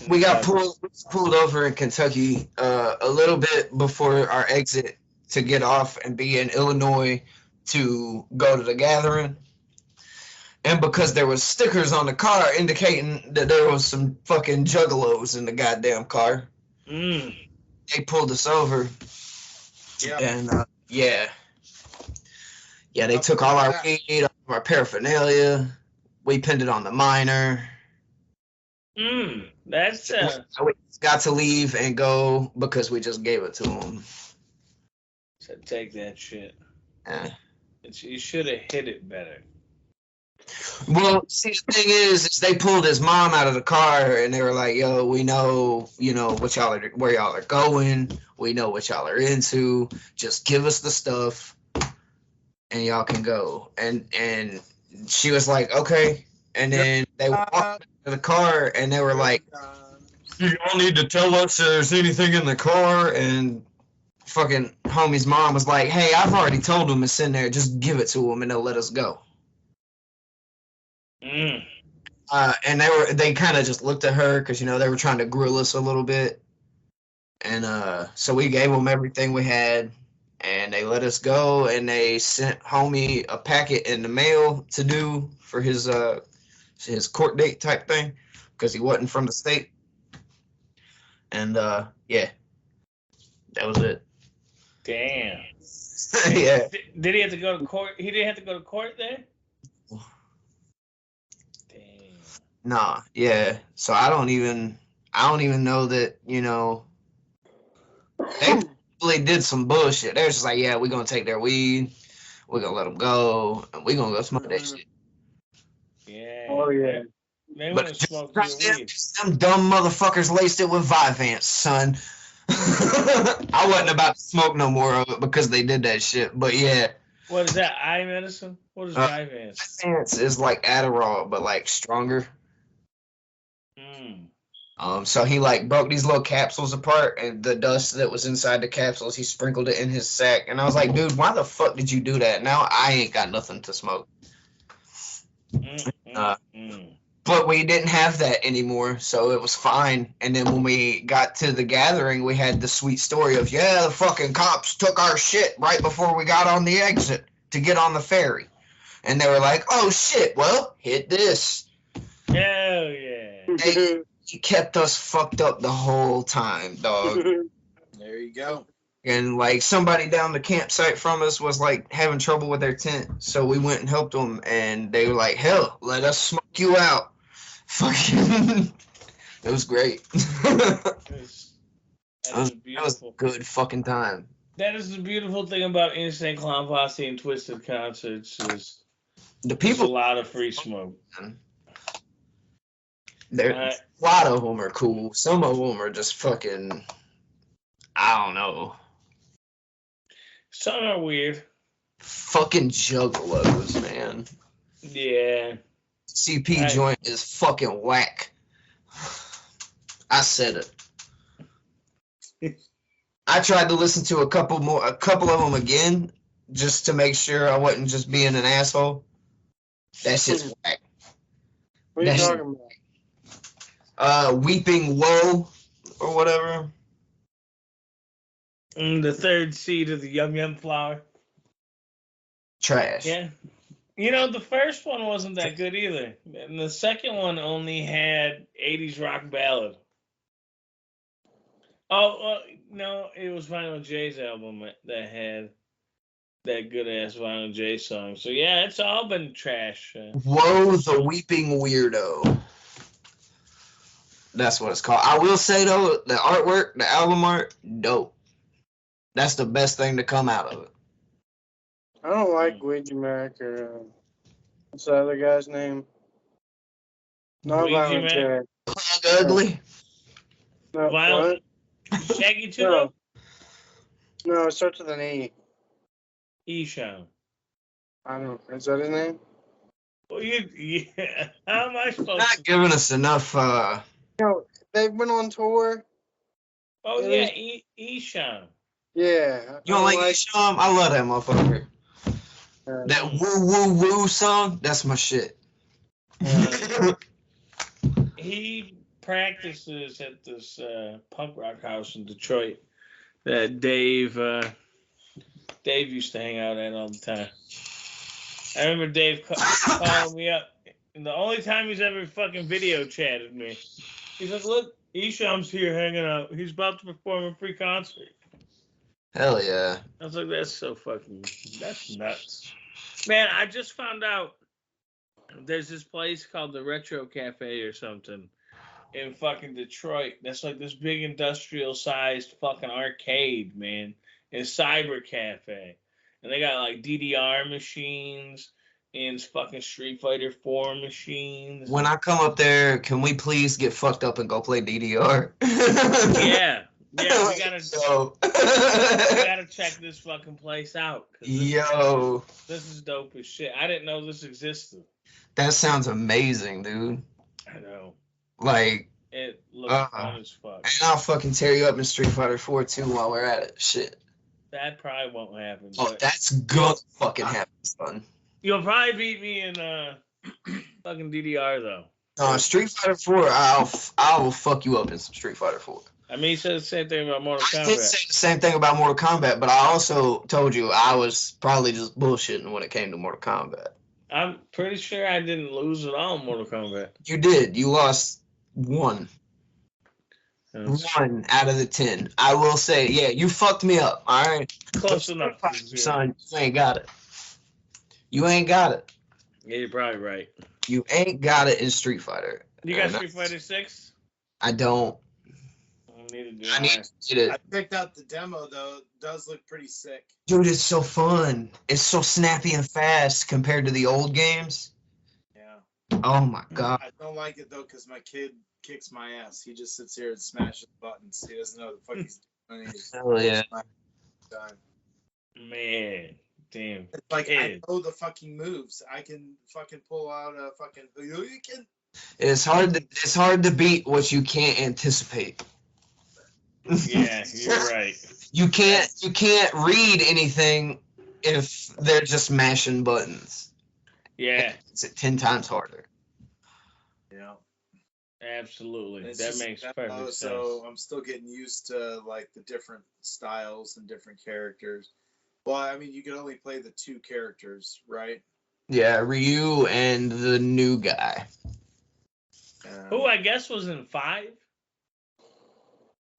We got pulled over in Kentucky a little bit before our exit to get off and be in Illinois to go to the gathering. And because there was stickers on the car indicating that there was some fucking juggalos in the goddamn car, they pulled us over. Yeah. And yeah, they took all our weed, all our paraphernalia. We pinned it on the minor. That's We got to leave and go because we just gave it to him. So take that shit. Yeah. You should have hit it better. Well, see, the thing is they pulled his mom out of the car and they were like, "Yo, we know, what y'all are, where y'all are going. We know what y'all are into. Just give us the stuff, and y'all can go." And she was like, "Okay." And then they walked out of the car and they were like, "You all need to tell us if there's anything in the car." And fucking homie's mom was like, "Hey, I've already told them it's in there. Just give it to them and they'll let us go." And they kind of just looked at her because they were trying to grill us a little bit, and so we gave them everything we had, and they let us go, and they sent homie a packet in the mail to do for his court date type thing because he wasn't from the state, and yeah, that was it. Damn. Yeah. Did he have to go to court? He didn't have to go to court there? Nah, yeah. So I don't even know that, they probably did some bullshit. They're just like, yeah, we're gonna take their weed, we're gonna let them go, and we're gonna go smoke that shit. Yeah. Oh yeah. They want to smoke your weed. Them dumb motherfuckers laced it with Vyvanse, son. I wasn't about to smoke no more of it because they did that shit, but yeah. What is that? Eye medicine? What is Vyvanse? Vyvanse is like Adderall, but like stronger. So he like broke these little capsules apart, and the dust that was inside the capsules, he sprinkled it in his sack. And I was like, dude, why the fuck did you do that? Now I ain't got nothing to smoke. But we didn't have that anymore, so it was fine. And then when we got to the gathering, we had the sweet story of, yeah, the fucking cops took our shit right before we got on the exit to get on the ferry. And they were like, oh shit, well, hit this. Hell yeah. He kept us fucked up the whole time, dog. There you go. And like somebody down the campsite from us was like having trouble with their tent, so we went and helped them, and they were like, hell, let us smoke you out. Fucking it was great. That was a good fucking time. That is the beautiful thing about Insane Clown Posse and Twisted concerts is there's a lot of free smoke. A lot of them are cool. Some of them are just fucking, I don't know. Some are weird. Fucking juggalos, man. Yeah. CP joint is fucking whack. I said it. I tried to listen to a couple of them again, just to make sure I wasn't just being an asshole. That shit's whack. What are you talking about? Weeping Woe or whatever. The third seed of the Yum Yum Flower. Trash. Yeah. The first one wasn't that good either. And the second one only had 80s rock ballad. Oh, well, no, it was Vinyl J's album that had that good-ass Vinyl J song. So, yeah, it's all been trash. Woe the Weeping Weirdo. That's what it's called. I will say, though, the artwork, the album art, dope. That's the best thing to come out of it. I don't like Ouija Mac or what's the other guy's name? Not Violent J. Plug Ugly? No, Violent Shaggy too? No, it starts with an E. Esham. I don't know. Is that his name? Well, yeah. How am I supposed Not giving us enough. They've been on tour. Oh, yeah, Esham. Yeah. You don't like Esham? I love that motherfucker. That woo woo woo song, that's my shit. He practices at this punk rock house in Detroit that Dave used to hang out at all the time. I remember Dave calling me up, and the only time he's ever fucking video chatted me, he's like, "Look, Esham's here hanging out. He's about to perform a free concert." Hell yeah. I was like, that's nuts. Man, I just found out there's this place called the Retro Cafe or something in fucking Detroit. That's like this big industrial sized fucking arcade, man. It's Cyber Cafe. And they got like DDR machines and fucking Street Fighter 4 machines. When I come up there, can we please get fucked up and go play DDR? Yeah. Yeah, we gotta check this fucking place out. Yo. This is dope as shit. I didn't know this existed. That sounds amazing, dude. I know. Like, it looks fun as fuck. And I'll fucking tear you up in Street Fighter 4 too while we're at it. Shit. That probably won't happen. Oh, that's gonna fucking happen, son. You'll probably beat me in fucking DDR though. Street Fighter 4, I will fuck you up in some Street Fighter 4. I mean, he said the same thing about Mortal Kombat. I did say the same thing about Mortal Kombat, but I also told you I was probably just bullshitting when it came to Mortal Kombat. I'm pretty sure I didn't lose at all in Mortal Kombat. You did. You lost 1. 1 out of the 10. I will say, yeah, you fucked me up. All right. Close enough, son. You ain't got it. You ain't got it. Yeah, you're probably right. You ain't got it in Street Fighter. You got Street Fighter 6? I don't. I need to get it. I picked out the demo though. It does look pretty sick. Dude, it's so fun. It's so snappy and fast compared to the old games. Yeah. Oh my god. I don't like it though because my kid kicks my ass. He just sits here and smashes buttons. He doesn't know what the fuck he's doing. Hell yeah. Man, damn. It's like I know the fucking moves. I can fucking pull out a fucking. It's hard to beat what you can't anticipate. Yeah, you're right. You can't read anything if they're just mashing buttons. Yeah. It's 10 times harder. Yeah. Absolutely. That makes perfect sense. So I'm still getting used to like the different styles and different characters. Well, I mean, you can only play the 2 characters, right? Yeah, Ryu and the new guy. Who I guess was in 5.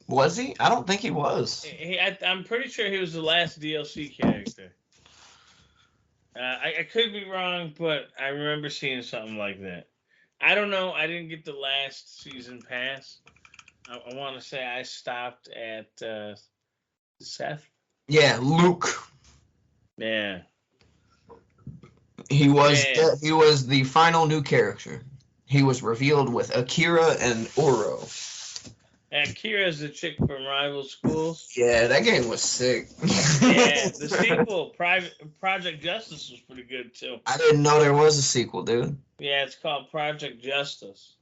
Was he? I don't think he was. I'm pretty sure he was the last DLC character. I could be wrong, but I remember seeing something like that. I don't know. I didn't get the last season pass. I want to say I stopped at Seth. Yeah, Luke. Yeah. He was the final new character. He was revealed with Akira and Oro. Akira's the chick from Rival Schools. Yeah, that game was sick. Yeah, the sequel, Project Justice, was pretty good too. I didn't know there was a sequel, dude. Yeah, it's called Project Justice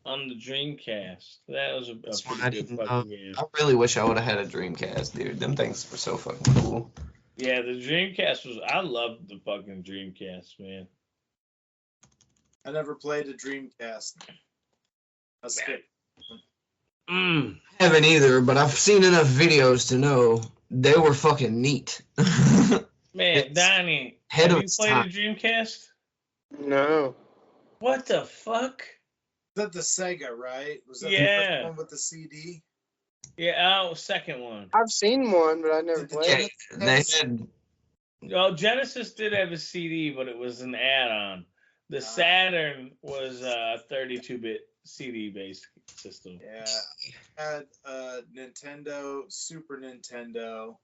on the Dreamcast. That was a pretty good fucking game. I really wish I would have had a Dreamcast, dude. Them things were so fucking cool. Yeah, the Dreamcast was. I loved the fucking Dreamcast, man. I never played a Dreamcast. I skipped. I haven't either, but I've seen enough videos to know they were fucking neat. Man, Donnie, have you played a Dreamcast? No. What the fuck? That the Sega, right? Was that the first one with the CD? Yeah, second one. I've seen one, but I never played it. They had. Well, Genesis did have a CD, but it was an add-on. The Saturn was a 32-bit CD-based system. Yeah, I had Nintendo, Super Nintendo,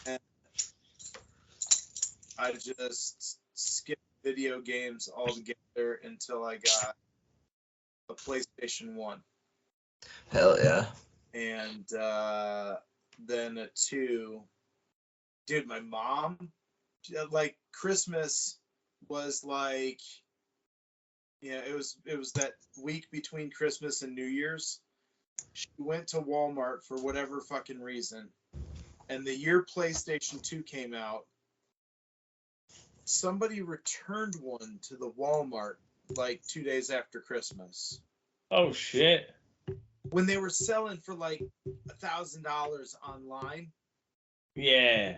and I just skipped video games altogether until I got a PlayStation 1. Hell yeah. And then a 2. Dude, my mom, like, Christmas was like, yeah, it was that week between Christmas and New Year's. She went to Walmart for whatever fucking reason, and the year PlayStation 2 came out, somebody returned one to the Walmart like 2 days after Christmas Oh shit. when they were selling for like $1,000 online. Yeah.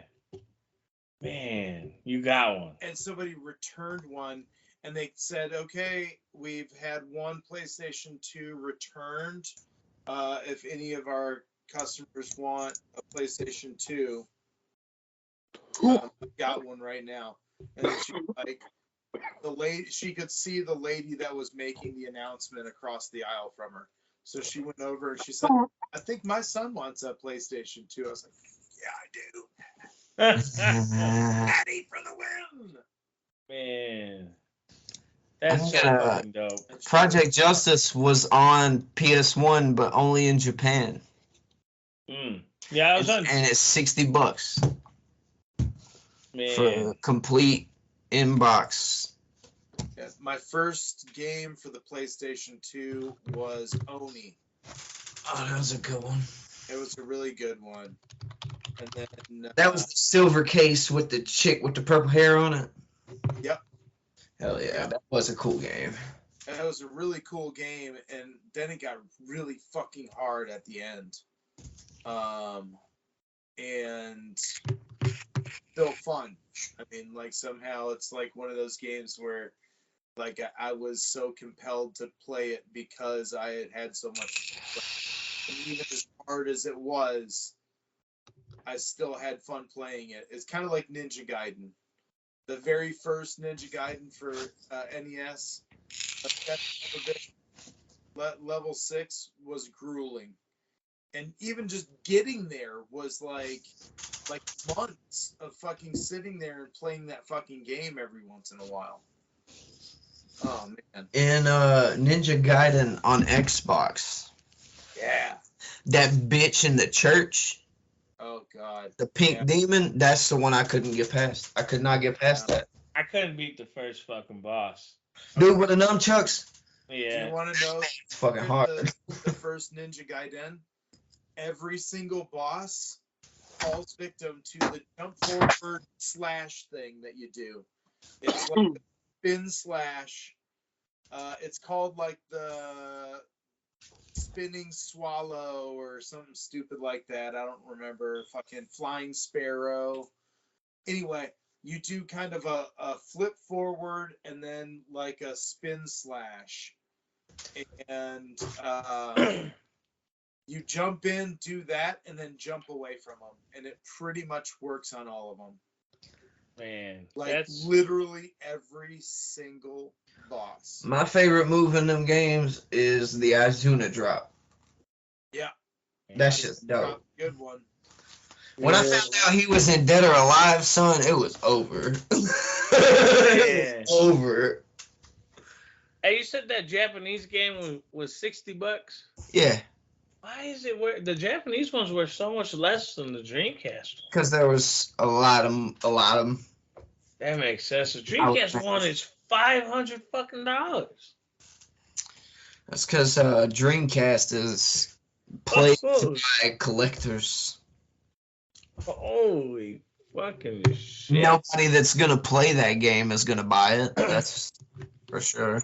Man, you got one. And somebody returned one, and they said, "Okay, we've had one PlayStation 2 returned. If any of our customers want a PlayStation 2, I've got one right now." And then she like the lady, she could see the lady that was making the announcement across the aisle from her. So she went over and she said, "I think my son wants a PlayStation 2." I was like, "Yeah, I do." Daddy for the win. Man, that's so Yeah. fucking dope. Project Justice was on PS1, but only in Japan. Yeah, I was on. And it's $60 Man, for a complete inbox. Yeah, my first game for the PlayStation 2 was Oni. Oh, that was a good one. It was a really good one. And then That was the silver case with the chick with the purple hair on it. Yep. Hell yeah, that was a cool game. It was a really cool game, and then it got really fucking hard at the end. And still fun. I mean, like somehow it's like one of those games where like I was so compelled to play it because I had had so much fun. And even as hard as it was, I still had fun playing it. It's kind of like Ninja Gaiden. The very first Ninja Gaiden for NES, level 6 was grueling. And even just getting there was like months of fucking sitting there and playing that fucking game every once in a while. Oh, man. In Ninja Gaiden on Xbox. Yeah. That bitch in the church. Oh, God. The pink demon, that's the one I couldn't get past. I could not get past that. I couldn't beat the first fucking boss. Dude with the nunchucks. Yeah. Do you want to know It's fucking hard. the first Ninja Gaiden? Every single boss falls victim to the jump forward slash thing that you do. It's like a spin slash. It's called like the spinning swallow or something stupid like that. I don't remember. Fucking flying sparrow. Anyway, you do kind of a flip forward and then like a spin slash. And you jump in, do that, and then jump away from them. And it pretty much works on all of them. Man, Like that's literally every single boss. My favorite move in them games is the Azuna drop. Yeah. That's just dope. Good one. When I found out he was in Dead or Alive, son, it was over. Yeah. Over. Hey, you said that Japanese game was $60? Yeah, Why is it where the Japanese ones were so much less than the Dreamcast? because there was a lot of them. That makes sense. The Dreamcast one is $500 fucking dollars. That's because Dreamcast is played by collectors. Holy fucking shit! Nobody that's gonna play that game is gonna buy it. That's for sure.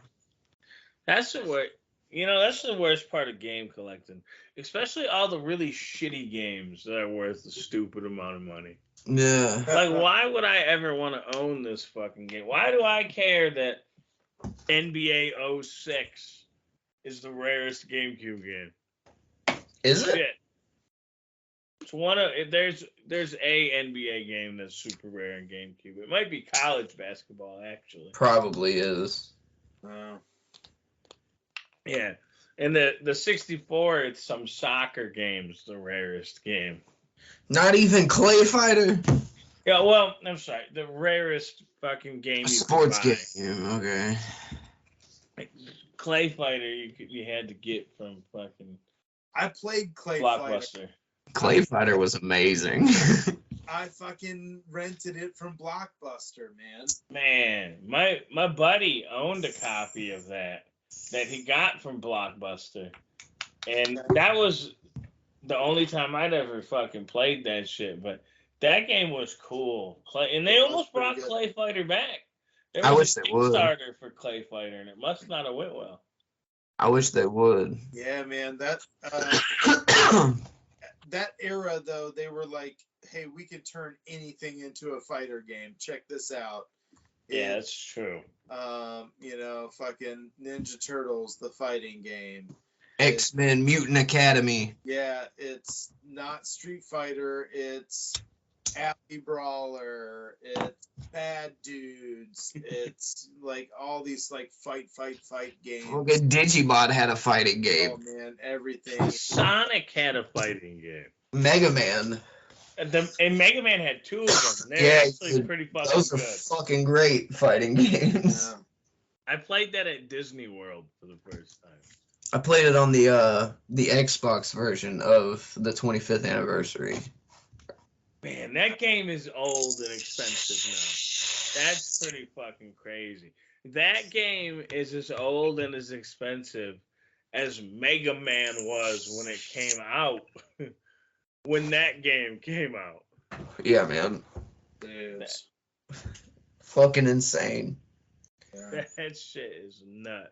That's the worst. You know, that's the worst part of game collecting, especially all the really shitty games that are worth a stupid amount of money. Yeah. Like, why would I ever want to own this fucking game? Why do I care that NBA 06 is the rarest GameCube game? Is it? Shit. It's one of there's a NBA game that's super rare in GameCube. It might be college basketball actually. Probably is. Yeah. And the 64, it's some soccer games, the rarest game. Not even Clay Fighter. Yeah, well, I'm sorry, the rarest fucking game. A sports game. Okay. Clay Fighter, you had to get from fucking. I played Clay Blockbuster. Fighter. Clay Fighter was amazing. I fucking rented it from Blockbuster, man. Man, my buddy owned a copy of that he got from Blockbuster. And that was the only time I'd ever fucking played that shit. But That game was cool. And they It was almost brought pretty good. Clay Fighter back. There I was wish a they would. Kickstarter for Clay Fighter, and it must not have went well. I wish they would. Yeah, man. That era though, they were like, hey, we can turn anything into a fighter game. Check this out. Yeah, that's true. Fucking Ninja Turtles, the fighting game. X-Men Mutant Academy. Yeah, it's not Street Fighter, it's Alley Brawler, it's Bad Dudes, it's like all these like fight games. Look at Digimon had a fighting Oh game. man, everything. Sonic had a fighting game. Mega Man. And Mega Man had two of them. They're Yeah, actually dude, pretty fucking Those are good. fucking great fighting games. Yeah. I played that at Disney World for the first time. I played it on the Xbox version of the 25th anniversary. Man, that game is old and expensive now. That's pretty fucking crazy. That game is as old and as expensive as Mega Man was when it came out. When that game came out. Yeah, man. Dude. Fucking insane. Yeah. That shit is nuts.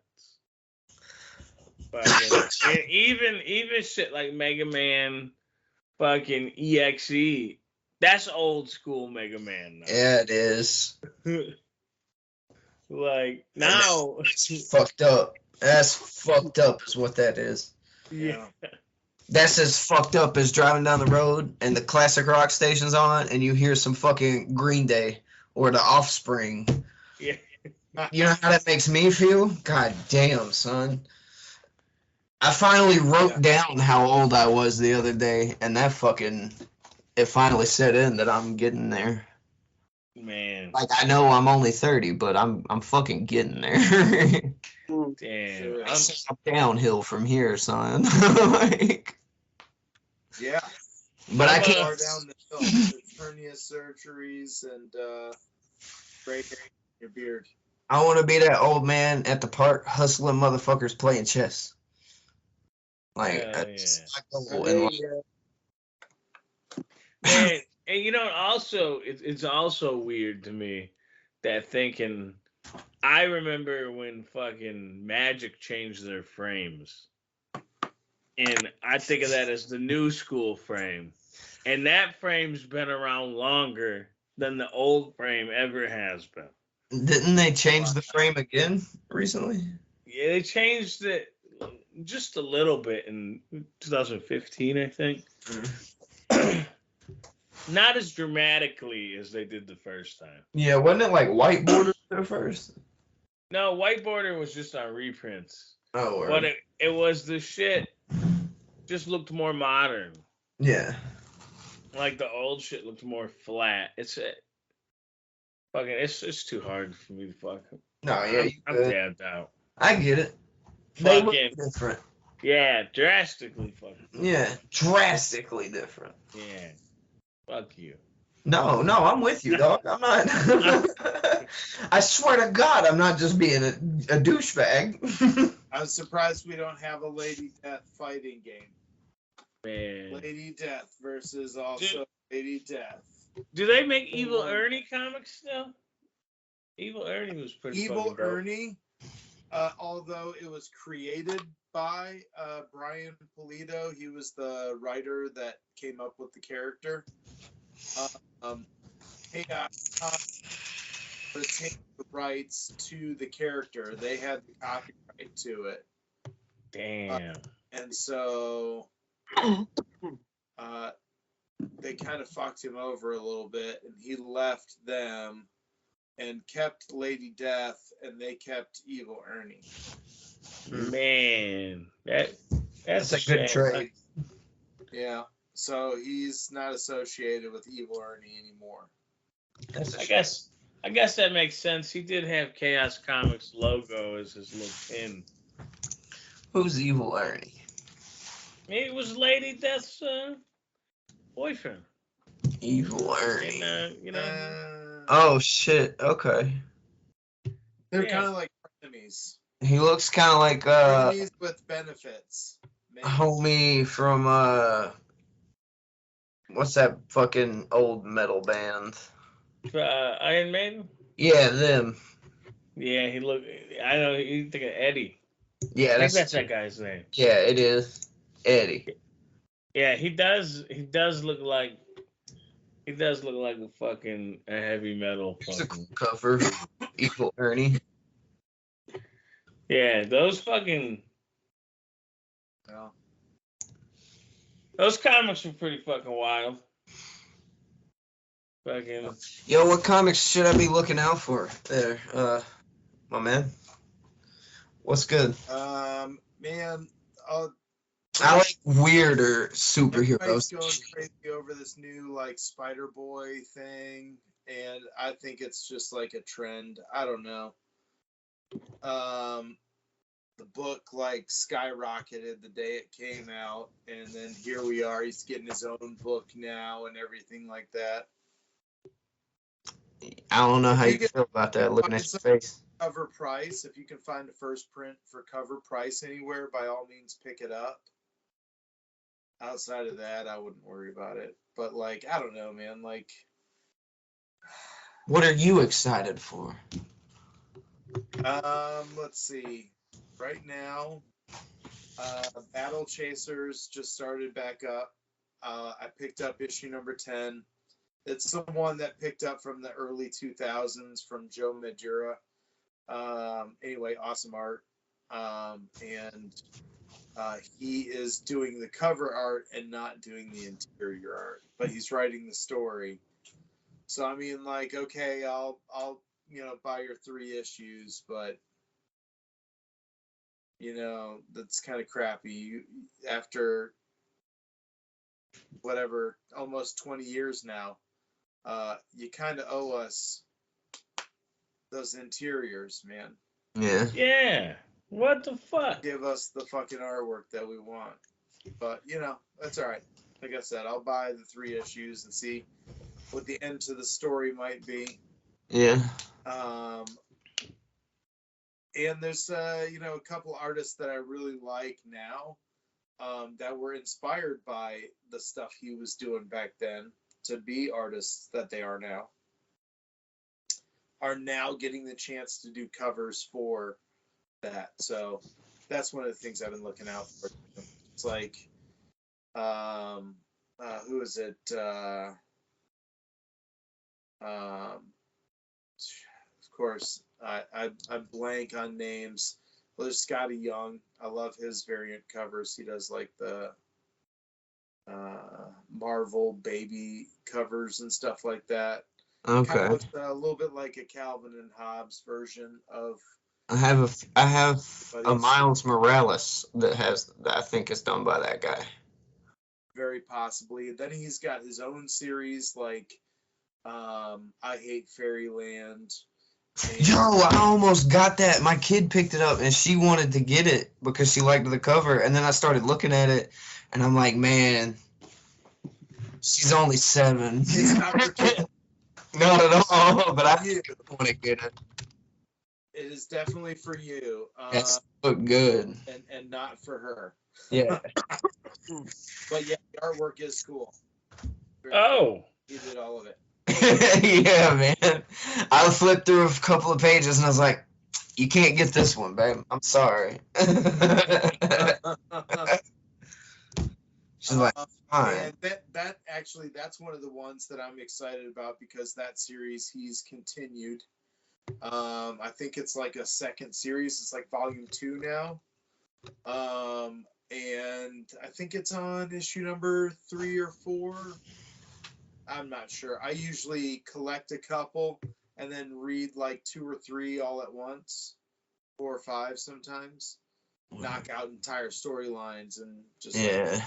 Fucking, and even shit like Mega Man fucking EXE, that's old school Mega Man now. Yeah, it is. Like now It's fucked up. That's fucked up is what that is. yeah. That's as fucked up as driving down the road and the classic rock station's on and you hear some fucking Green Day or the Offspring. Yeah. You know how that makes me feel? God damn, son. I finally wrote down how old I was the other day, and that fucking, it finally set in that I'm getting there. Man. Like, I know I'm only 30, but I'm fucking getting there. Damn. I'm downhill from here, son. Like, Yeah. but I Far can't. down the hill. Hernia surgeries and gray hair in your beard. I want to be that old man at the park hustling motherfuckers playing chess. Like, Hell that's yeah. my goal in life. And also it's also weird to me that thinking I remember when fucking Magic changed their frames. And I think of that as the new school frame. And that frame's been around longer than the old frame ever has been. Didn't they change the frame again recently? Yeah, they changed it just a little bit in 2015, I think. Not as dramatically as they did the first time. Yeah, wasn't it like white border at first? No, white border was just on reprints. Oh, But it was the shit just looked more modern. yeah. Like the old shit looked more flat. It's too hard for me to fuck. No, yeah, I'm tabbed out. I get it. They look Fucking different. yeah, drastically fucking. Yeah, drastically different. Yeah, fuck you. No, I'm with you, dog. I'm not. I swear to God, I'm not just being a douchebag. I was surprised we don't have a Lady Death fighting game. Man, Lady Death versus also Lady Death. do they make Evil Ernie comics still? Evil Ernie was pretty. Evil fucking dope. Ernie, although it was created by Brian Pulido, he was the writer that came up with the character. Retained the rights to the character. They had the copyright to it. Damn. And so they kind of fucked him over a little bit, and he left them and kept Lady Death, and they kept Evil Ernie. Man, that's a good trade. Yeah, so he's not associated with Evil Ernie anymore. I guess that makes sense. He did have Chaos Comics logo as his little pin. Who's Evil Ernie? It was Lady Death's boyfriend. Evil Ernie. And, Oh shit. Okay. They're Yeah. kind of like enemies. He looks kind of like Enemies with benefits. Maybe. homie from What's that fucking old metal band? Iron Maiden. Yeah, them. Yeah, he look. I know. You think of Eddie. Yeah, I think that's that's that guy's name. yeah, it is. Eddie. Yeah, he does. He does look like. He does look like a heavy metal Here's a fucking. cool cover. Evil Ernie. Yeah, those fucking. Yeah. Those comics were pretty fucking wild. Fucking. Yo, what comics should I be looking out for there, my man? What's good? Man, I like weirder everybody's superheroes. going crazy over this new like Spider Boy thing, and I think it's just like a trend. I don't know. The book like skyrocketed the day it came out, and then here we are. He's getting his own book now and everything like that. I don't know how If you you feel about that looking at find your some face. cover price, if you can find a first print for cover price anywhere, by all means pick it up. Outside of that, I wouldn't worry about it. But like, I don't know, man. Like, What are you excited for? let's see. Right now, Battle Chasers just started back up. I picked up issue number 10. It's the one that picked up from the early 2000s from Joe Madura. Anyway, awesome art. And he is doing the cover art and not doing the interior art, but he's writing the story. So I mean, like, okay, I'll buy your 3 issues, but that's kind of crappy. After whatever, almost 20 years now, you kind of owe us those interiors, man. Yeah. Yeah. What the fuck? Give us the fucking artwork that we want. But that's all right. Like I said, I'll buy the 3 issues and see what the end to the story might be. Yeah. And there's a couple artists that I really like now, that were inspired by the stuff he was doing back then to be artists that they are now getting the chance to do covers for that. So that's one of the things I've been looking out for. It's like, who is it? Of course, I blank on names. Well, there's Scotty Young. I love his variant covers. He does like the Marvel baby covers and stuff like that. Kind Okay. of looks a little bit like a Calvin and Hobbes version of. I have a Buddies. Miles Morales that I think is done by that guy. Very possibly. Then he's got his own series like I Hate Fairyland. Yo, I almost got that. My kid picked it up and she wanted to get it because she liked the cover. And then I started looking at it and I'm like, man, she's only 7. It's not for kids. Not at all, but I want to get it. It is definitely for you. That's look good. And not for her. Yeah. But yeah, the artwork is cool. Oh. He did all of it. Yeah, man. I flipped through a couple of pages and I was like, you can't get this one, babe. I'm sorry. She's like, fine. And that actually, that's one of the ones that I'm excited about because that series he's continued. I think it's like a second series. It's like volume 2 now. And I think it's on issue number 3 or 4. I'm not sure. I usually collect a couple and then read like 2 or 3 all at once, 4 or 5 sometimes. Knock out entire storylines and just Yeah.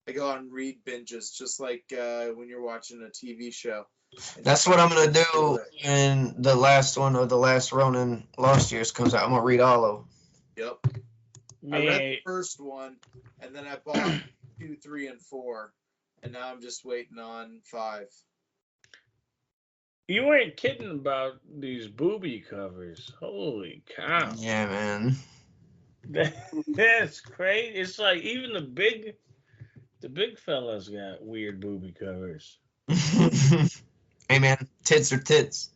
I go on read binges just like when you're watching a TV show. That's what I'm gonna do when the last one of the last Ronin Lost Years comes out. I'm gonna read all of them. Yep. I read the first one, and then I bought 2, 3, and 4, and now I'm just waiting on 5. You ain't kidding about these booby covers. Holy cow. Yeah, man. That's crazy. It's like even the big fellas got weird booby covers. Hey man, tits are tits.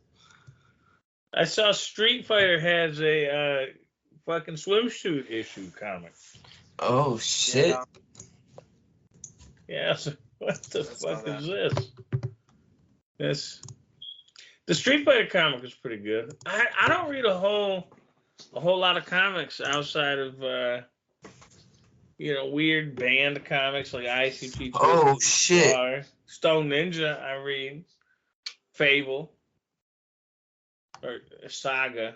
I saw Street Fighter has a fucking swimsuit issue comic. Oh shit. Yeah, Yeah, so what the I saw fuck is this? This the Street Fighter comic is pretty good. I don't read a whole lot of comics outside of weird band comics like ICP. Oh shit. Stoned.ninja I read. Fable or Saga.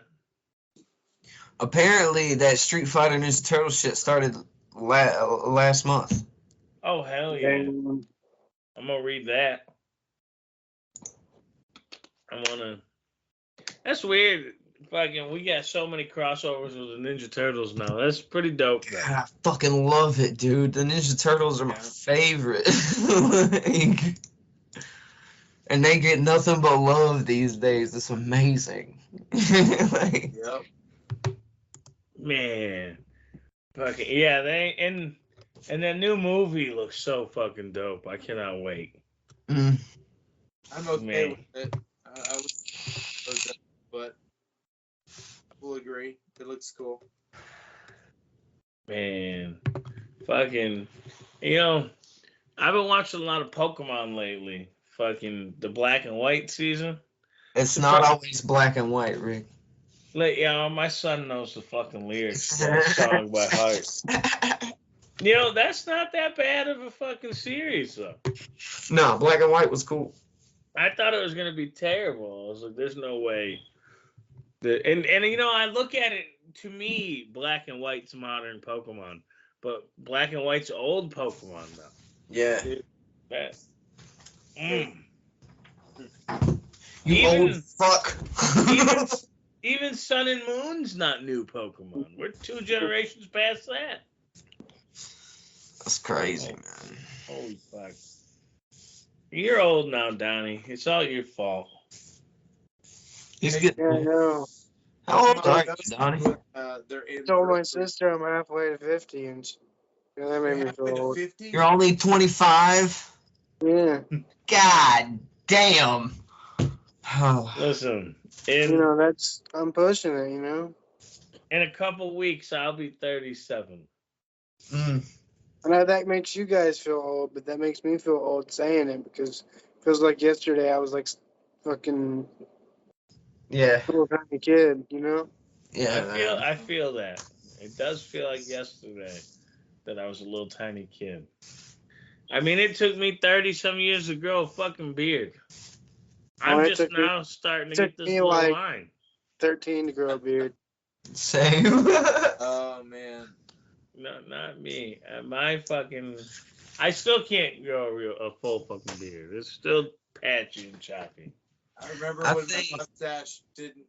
Apparently that Street Fighter Ninja Turtle shit started last month. Oh hell yeah! I'm gonna read that. That's weird. Fucking, we got so many crossovers with the Ninja Turtles now. That's pretty dope, though. God, I fucking love it, dude. The Ninja Turtles are my favorite. Like, and they get nothing but love these days. It's amazing. Like, Yep. Man, fucking yeah. And that new movie looks so fucking dope. I cannot wait. mm, I'm okay Man. with it. I was, but I will agree. It looks cool. Man, fucking, I've been watching a lot of Pokemon lately. Fucking the black and white season. it's not always black and white, Rick. My son knows the fucking lyrics to that song by heart. That's not that bad of a fucking series, though. No, black and white was cool. I thought it was gonna be terrible. I was like, "There's no way." And I look at it. To me, black and white's modern Pokemon, but black and white's old Pokemon though. Yeah. You Even- old fuck. Even Sun and Moon's not new Pokemon. We're 2 generations past that. That's crazy, man. Holy fuck! You're old now, Donnie. It's all your fault. He's getting Yeah, I know. How old are you, That's Donnie? what, their I told my anniversary. sister I'm halfway to 50, and that made me Halfway feel to old. 50? You're only 25? Yeah, God damn. Oh, Listen, I'm pushing it, in a couple weeks, I'll be 37. mm, I know that makes you guys feel old, but that makes me feel old saying it because it feels like yesterday I was like fucking yeah. little tiny kid, Yeah. I feel that. It does feel like yesterday that I was a little tiny kid. I mean, it took me 30 some years to grow a fucking beard. I'm it just took me- now starting to took get this me little like- line. 13 to grow a beard. Same. Oh, man. No, not me. I still can't grow a full fucking beard. It's still patchy and choppy. I remember I when think- my mustache didn't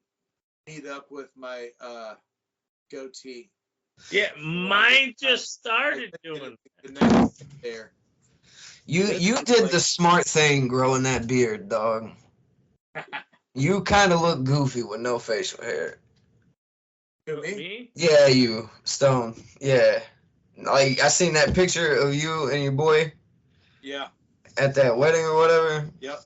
meet up with my goatee. Yeah, mine just started doing The next there. You did the smart thing growing that beard, dog. You kind of look goofy with no facial hair. Who, that. me? Me? Yeah, you, Stone. Yeah. Like, I seen that picture of you and your boy Yeah. at that wedding or whatever. Yep.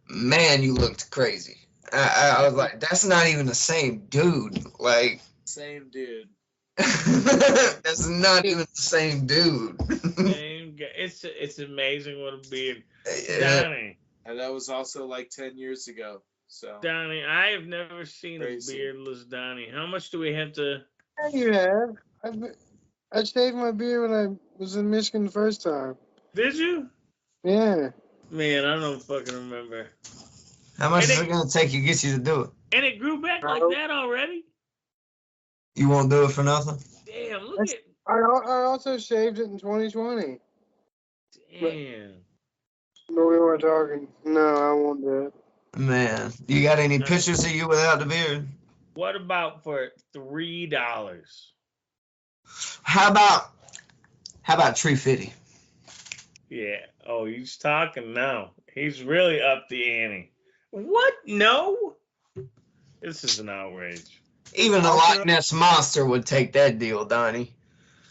Man, you looked crazy. I was like, that's not even the same dude. Like, Same dude. that's not even the same dude. Same guy. It's amazing what a beard. Yeah. Donnie, And that was also like 10 years ago. So Donnie, I have never seen Crazy. a beardless Donnie. How much do we have to? Yeah, you have. I shaved my beard when I was in Michigan the first time. Did you? Yeah. Man, I don't fucking remember. How much And is it gonna take you to get you to do it? And it grew back like that already? You won't do it for nothing? Damn, look at. I also shaved it in 2020. Damn. But we weren't talking. No, I won't do it. Man, you got any pictures of you without the beard? What about for $3? How about $350? Yeah. Oh, he's talking now. He's really up the ante. What? No. This is an outrage. Even a Loch Ness monster would take that deal, Donnie.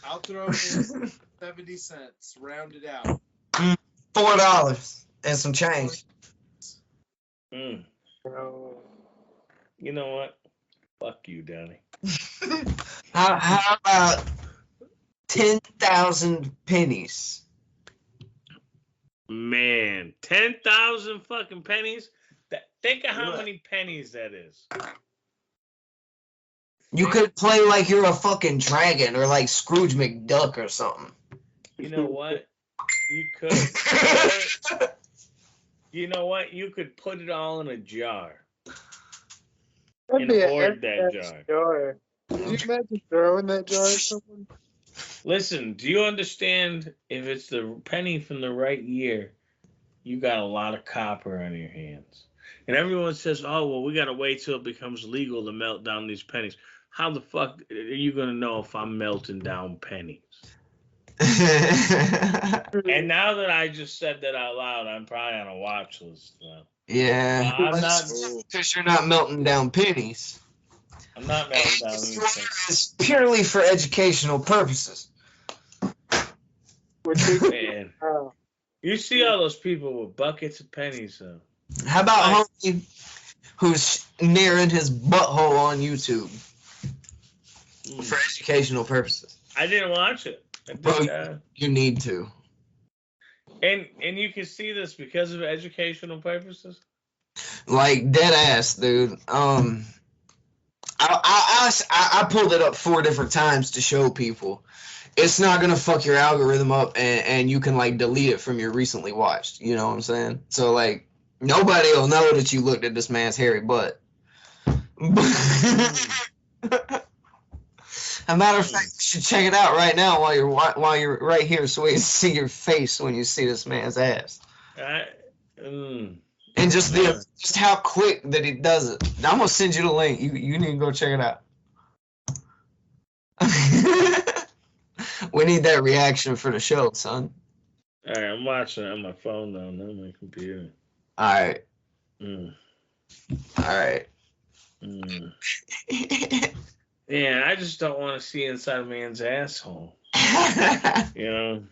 I'll throw in 70 cents. Round it out. $4 and some change. You know what? Fuck you, Donnie. How about 10,000 pennies? Man, 10,000 fucking pennies? Think of how many pennies that is. You could play like you're a fucking dragon or like Scrooge McDuck or something. You know what? You could. You know what? You could put it all in a jar. That'd be hoard that jar. Could you imagine throwing that jar at someone? Listen, do you understand if it's the penny from the right year, you got a lot of copper on your hands. And everyone says, oh, well, we got to wait till it becomes legal to melt down these pennies. How the fuck are you going to know if I'm melting down pennies? And now that I just said that out loud, I'm probably on a watch list now. Yeah. I'm not. Because you're not melting down pennies. I'm not melting down these pennies. It's purely for educational purposes. Man. You see all those people with buckets of pennies, though. How about homie who's nearing his butthole on YouTube for educational purposes? I didn't watch it. Bro, you need to. And you can see this because of educational purposes? Like, dead ass, dude. I pulled it up 4 different times to show people. It's not gonna fuck your algorithm up, and you can like delete it from your recently watched. You know what I'm saying? So like nobody will know that you looked at this man's hairy butt. As a matter of fact, you should check it out right now while you're right here, so we can see your face when you see this man's ass. And just how quick that he does it. I'm gonna send you the link. You need to go check it out. We need that reaction for the show, son. All right, I'm watching it on my phone now, not on my computer. All right. All right. Yeah, I just don't want to see inside a man's asshole. You know,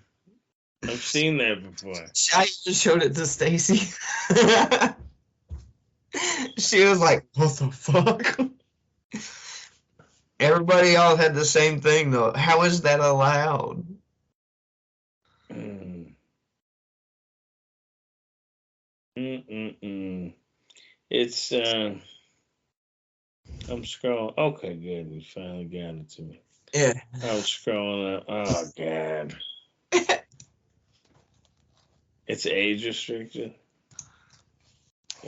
I've seen that before. I just showed it to Stacy. She was like, "What the fuck?" Everybody else had the same thing, though. How is that allowed? It's, I'm scrolling. Okay, good. We finally got it to me. Yeah. I was scrolling up. Oh, God. It's age restricted.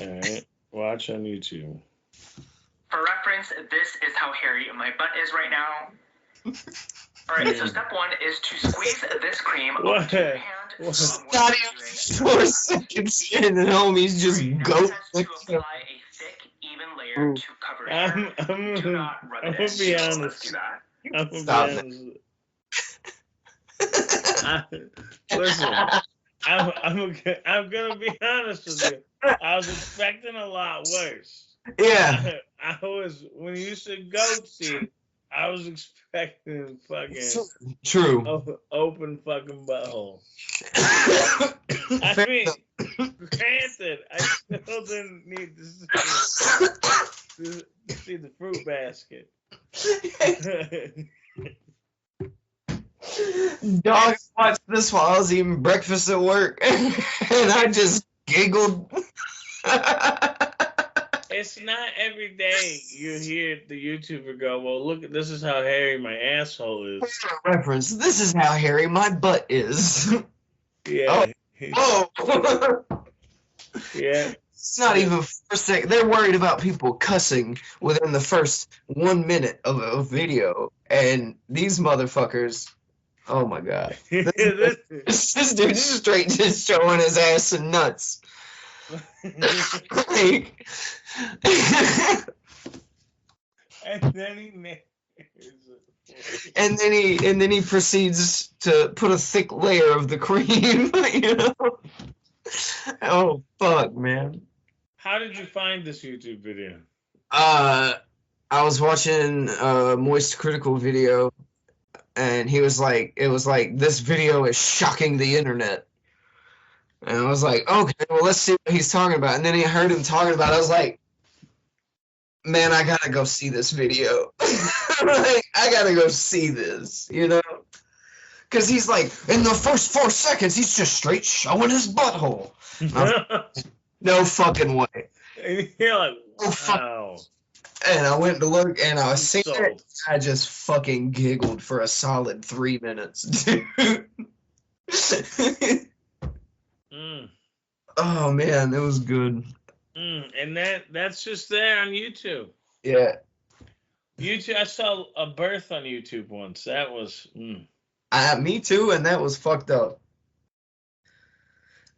All right. Watch on YouTube. For reference, this is how hairy my butt is right now. Alright, so step 1 is to squeeze this cream onto your hand. Not even 4 seconds in, and homies just go. To apply a thick, even layer to cover it. Do not rub it in. I'm gonna be honest. Let's do that. I'm gonna be honest. Listen, I'm gonna be honest with you. I was expecting a lot worse. Yeah. I was, when you said goat seed, I was expecting fucking open fucking butthole. I mean, granted, I still didn't need to see the fruit basket. Dog watched this while I was eating breakfast at work, and I just giggled. It's not every day you hear the YouTuber go, well, look, this is how hairy my asshole is. For reference, this is how hairy my butt is. Yeah. Oh. Yeah. It's not even 4 seconds. They're worried about people cussing within the first 1 minute of a video. And these motherfuckers, oh my God. This dude's straight just showing his ass and nuts. Like, and then he proceeds to put a thick layer of the cream, you know. Oh fuck, man. How did you find this YouTube video? I was watching a Moist Critical video, and he was like, it was like, this video is shocking the internet. And I was like, okay, well, let's see what he's talking about. And then I heard him talking about it. I was like, man, I gotta go see this video. Like, I gotta go see this, you know? Because he's like, in the first 4 seconds, he's just straight showing his butthole. No fucking way. You're like, Oh, wow. And I went to look, and I was seeing Sold. it. I just fucking giggled for a solid 3 minutes, dude. Mm. Oh, man, it was good. And that's just there on YouTube. Yeah. YouTube. I saw a birth on YouTube once. That was. Me too, and that was fucked up.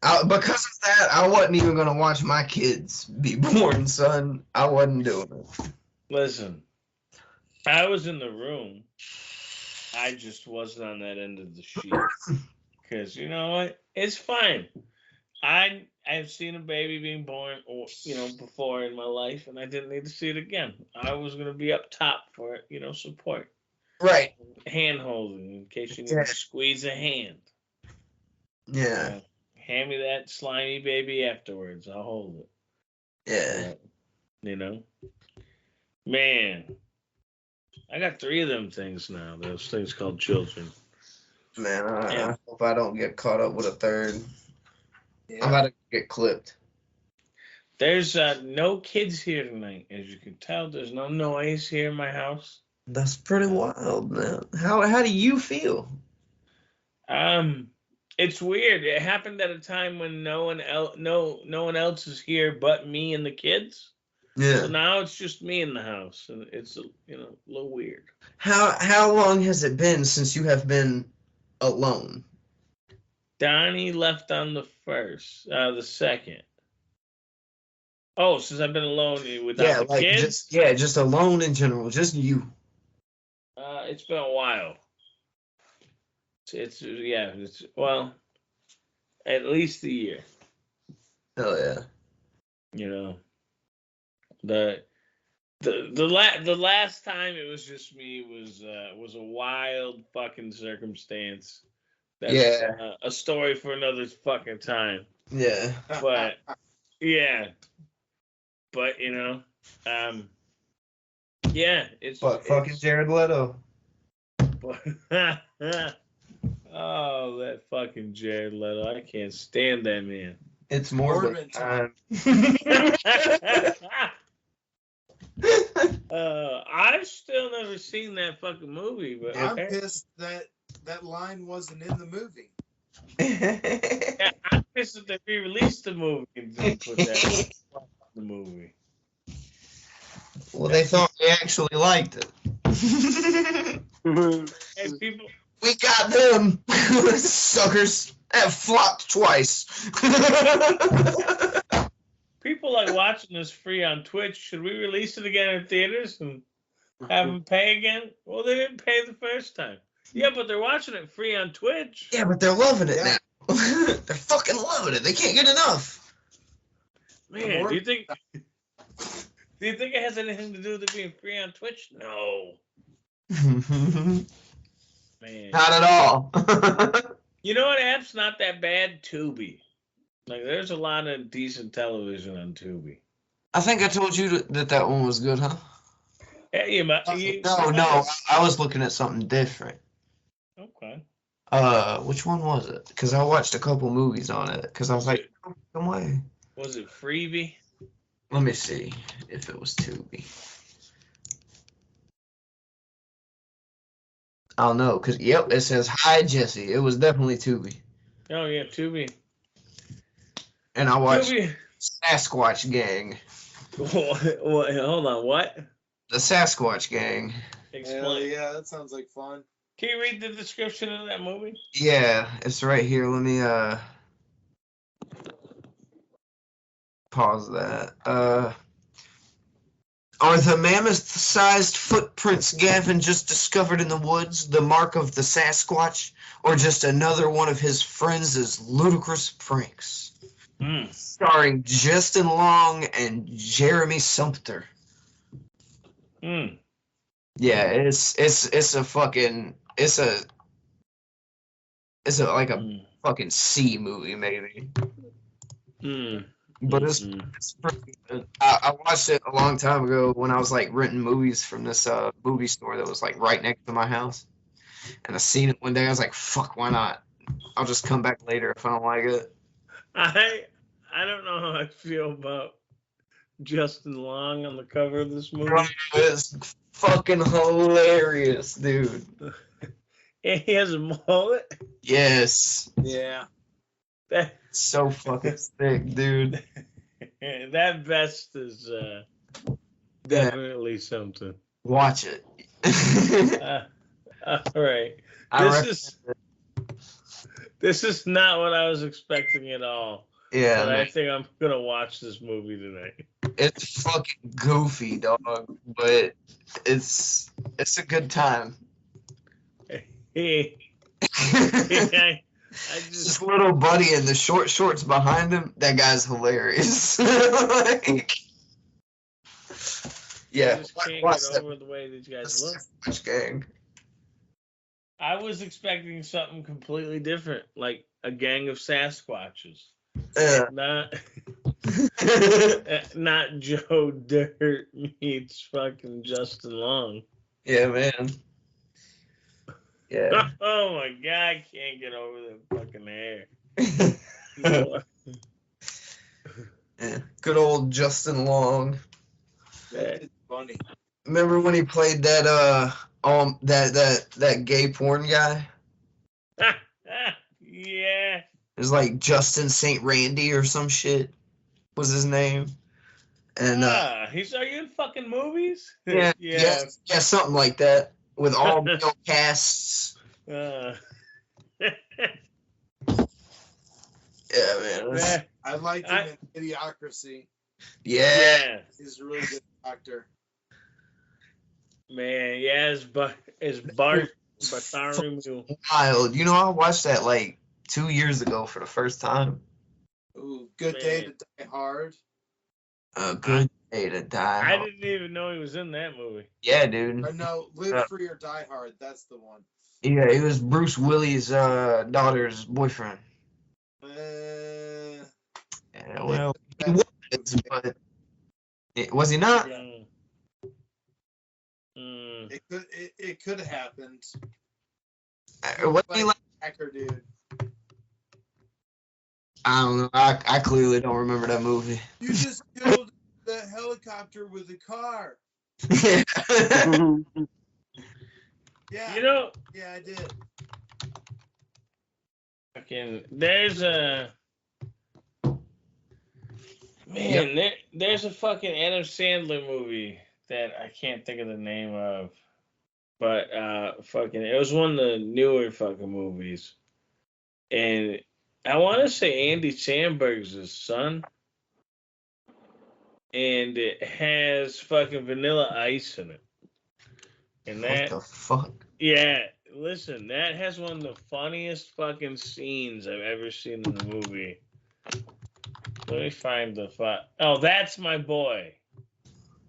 Because of that, I wasn't even going to watch my kids be born, son. I wasn't doing it. Listen, I was in the room. I just wasn't on that end of the sheet. Because you know what? It's fine. I've seen a baby being born, before in my life, and I didn't need to see it again. I was going to be up top for, support. Right. Hand holding in case you need to squeeze a hand. Yeah. Hand me that slimy baby afterwards. I'll hold it. Yeah. Man, I got 3 of them things now. Those things called children. Man, I hope I don't get caught up with a third. Yeah. I'm about to get clipped. There's no kids here tonight. As you can tell, there's no noise here in my house. That's pretty wild, man. How do you feel? It's weird. It happened at a time when no one else is here but me and the kids. Yeah. So now it's just me in the house, and it's a little weird. How long has it been since you have been alone? Donnie left on the 2nd. Oh, since I've been alone without the kids? Just alone in general, just you. It's been a while. It's at least a year. Hell yeah. The last time it was just me was a wild fucking circumstance. That's a story for another fucking time. Yeah. But it's fucking Jared Leto. Oh, that fucking Jared Leto. I can't stand that man. It's morbid time. I've still never seen that fucking movie, but I'm pissed that line wasn't in the movie. Yeah, I'm pissed that they re-released the movie and didn't put that in the movie. Well, they thought we actually liked it. Hey, people. We got them, suckers. That flopped twice. People like watching this free on Twitch. Should we release it again in theaters and have them pay again? Well, they didn't pay the first time. Yeah, but they're watching it free on Twitch. Yeah, but they're loving it now. They're fucking loving it. They can't get enough. Man, do you think it has anything to do with it being free on Twitch? No. Man. Not at all. You know what app's not that bad? Tubi. Like, there's a lot of decent television on Tubi. I think I told you that one was good, huh? Yeah, No, I was looking at something different. Okay. Which one was it? Because I watched a couple movies on it. Because I was like, no way. Was it Freebie? Let me see if it was Tubi. I don't know, because, yep, it says, hi, Jesse. It was definitely Tubi. Oh, yeah, Tubi. And I watched Sasquatch Gang. What? Hold on, what? The Sasquatch Gang. Explain. Yeah, that sounds like fun. Can you read the description of that movie? Yeah, it's right here. Let me pause that. Are the mammoth-sized footprints Gavin just discovered in the woods the mark of the Sasquatch, or just another one of his friends' ludicrous pranks? Starring Justin Long and Jeremy Sumpter. Yeah, it's a fucking it's a like a fucking C movie maybe. But it's pretty good. I watched it a long time ago when I was like renting movies from this movie store that was like right next to my house. And I seen it one day. I was like, "Fuck, why not? I'll just come back later if I don't like it." I don't know how I feel about Justin Long on the cover of this movie. It's fucking hilarious, dude. He has a mullet. Yes. Yeah. So fucking sick, dude. That vest is definitely something. Watch it. All right. This is not what I was expecting at all. Yeah. But I think I'm gonna watch this movie tonight. It's fucking goofy, dog, but it's a good time. This little buddy in the short shorts behind him, that guy's hilarious. Like, yeah, I just can't get over the way these guys look. Gang. I was expecting something completely different, like a gang of Sasquatches. Not Joe Dirt meets fucking Justin Long. Yeah, man. Yeah. Oh my god, I can't get over that fucking hair. Yeah. Good old Justin Long. It's funny. Remember when he played that that gay porn guy? Yeah. It was like Justin St. Randy or some shit was his name. And he's are you in fucking movies? Yeah, something like that. With all male casts. Yeah, man. I liked him in Idiocracy. Yeah. He's a really good actor. Man, yeah, it's Bart Bartholomew. Wild. You know, I watched that like 2 years ago for the first time. Ooh, Good Day to Die Hard. A Good Day to Die I Hard. didn't even know he was in that movie. Yeah, dude. Or no, Live Free or Die Hard. That's the one. Yeah, he was Bruce Willis's daughter's boyfriend. Yeah, well, he was, but was he not? It could have happened. What he like? Hacker dude. I don't know. I clearly don't remember that movie. You just killed the helicopter with a car. Yeah. You know. Yeah, I did. Fucking, there's a man. There's a fucking Adam Sandler movie that I can't think of the name of, but fucking, it was one of the newer fucking movies, and I want to say Andy Samberg's his son, and it has fucking Vanilla Ice in it. And what the fuck? Yeah, listen, that has one of the funniest fucking scenes I've ever seen in the movie. Let me find the Oh, That's My Boy.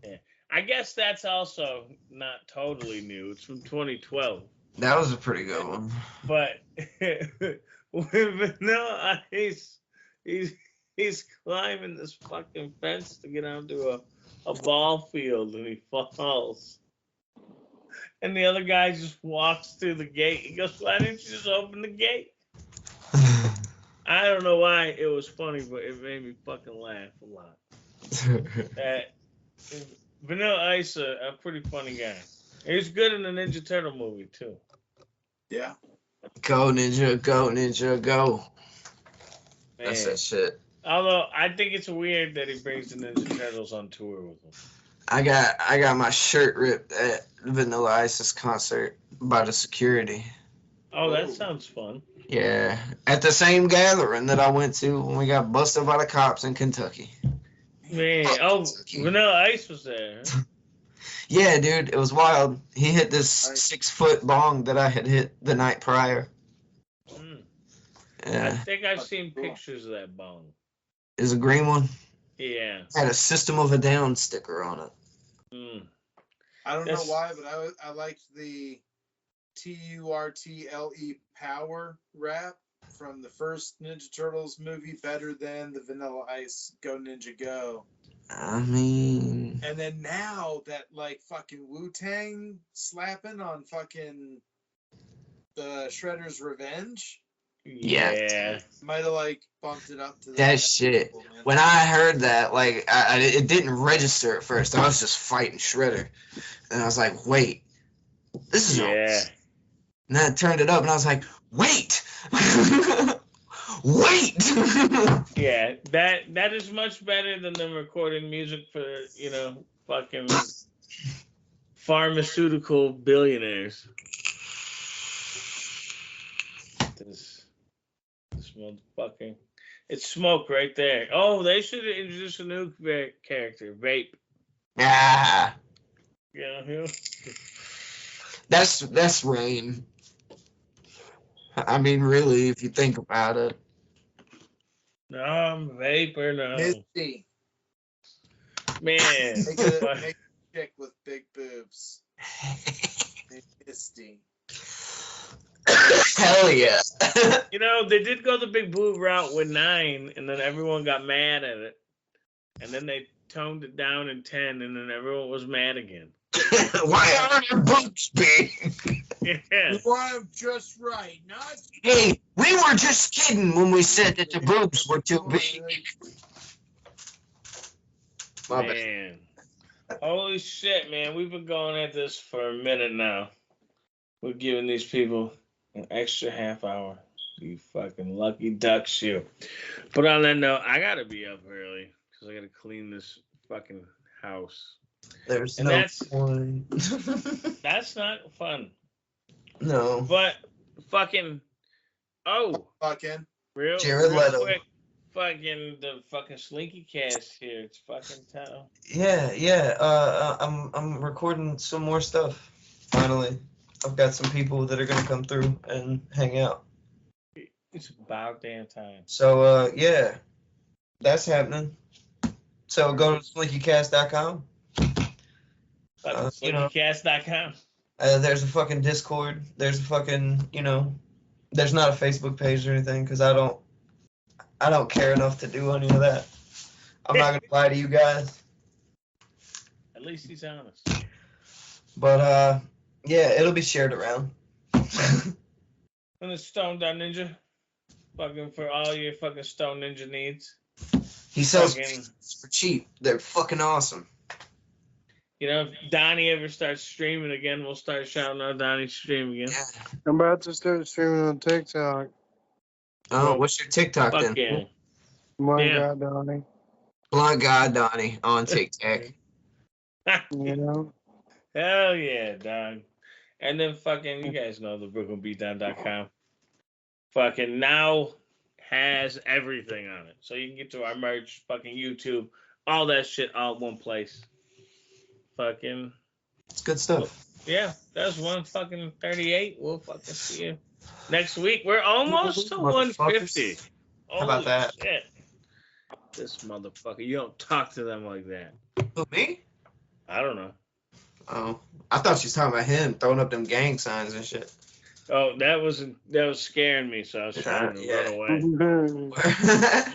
Yeah. I guess that's also not totally new. It's from 2012. That was a pretty good one. But with Vanilla Ice, he's climbing this fucking fence to get onto a ball field, and he falls. And the other guy just walks through the gate. He goes, "Why didn't you just open the gate?" I don't know why it was funny, but it made me fucking laugh a lot. Vanilla Ice, a pretty funny guy. He was good in the Ninja Turtle movie, too. Yeah. Go, Ninja, go, Ninja, go. Man. That's that shit. Although, I think it's weird that he brings the Ninja Turtles on tour with him. I got my shirt ripped at Vanilla Ice's concert by the security. Oh, that sounds fun. Yeah, at the same gathering that I went to when we got busted by the cops in Kentucky. Man, Kentucky. Vanilla Ice was there. Huh? Yeah, dude, it was wild. He hit this 6 foot bong that I had hit the night prior. Yeah. I think I've seen pictures of that bong. Is a green one? Yeah. Had a System of a Down sticker on it. I don't That's- know why, but I liked the TURTLE power rap from the first Ninja Turtles movie better than the Vanilla Ice Go Ninja Go. I mean, And then now that like fucking Wu-Tang slapping on fucking the Shredder's Revenge Yeah. might have like bumped it up to that shit. level, man. When I heard that, like, it didn't register at first. I was just fighting Shredder, and I was like, wait, this is Yeah. And then I turned it up, and I was like, wait, wait. Yeah, that is much better than them recording music for, you know, fucking pharmaceutical billionaires. This motherfucking, it's smoke right there. Oh, they should have introduced a new character, Vape. Ah, You know, that's Rain. I mean, really, if you think about it. no, I'm Vapor, no. Misty. Man, Make a chick with big boobs. Misty. Hell yeah. you know, they did go the big boob route with 9, and then everyone got mad at it. And then they toned it down in 10, and then everyone was mad again. Why aren't your boobs big? Yeah. You want them just right, not. Hey, we were just kidding when we said that the boobs were too big. My bad. Man. Holy shit, man. We've been going at this for a minute now. We're giving these people an extra half hour. You fucking lucky ducks, you. But on that note, I gotta be up early because I gotta clean this fucking house. There's And no that's- point. That's not fun. No. But fucking Fucking. real Jared Leto. quick, fucking the fucking Slinky Cast here. It's fucking time. Yeah. I'm recording some more stuff. Finally, I've got some people that are gonna come through and hang out. It's about damn time. So yeah, that's happening. So go to slinkycast.com. You know. SlinkyCast.com. There's a fucking Discord. There's a fucking, there's not a Facebook page or anything because I don't care enough to do any of that. I'm not gonna lie to you guys. At least he's honest. But yeah, it'll be shared around. And it's Stoned.ninja. Fucking for all your fucking Stone Ninja needs. He sells Fucking, for cheap. They're fucking awesome. you know, if Donnie ever starts streaming again, we'll start shouting out Donnie's stream again. Yeah. I'm about to start streaming on TikTok. Oh, what's your TikTok Fuck then? yeah. My Yeah. God, Donnie. Blunt God Donnie on TikTok. You know? Hell yeah, dog. And then fucking, you guys know the BrooklynBeatdown.com. Fucking now has everything on it. So you can get to our merch, fucking YouTube, all that shit all in one place. Fucking, It's good stuff. yeah, that's 138. We'll fucking see you next week. We're almost to Motherfuckers. 150. How about that? Shit. This motherfucker, you don't talk to them like that. Who, me? I don't know. Oh, I thought she was talking about him throwing up them gang signs and shit. Oh, that was scaring me, so I was trying to Yeah. run away.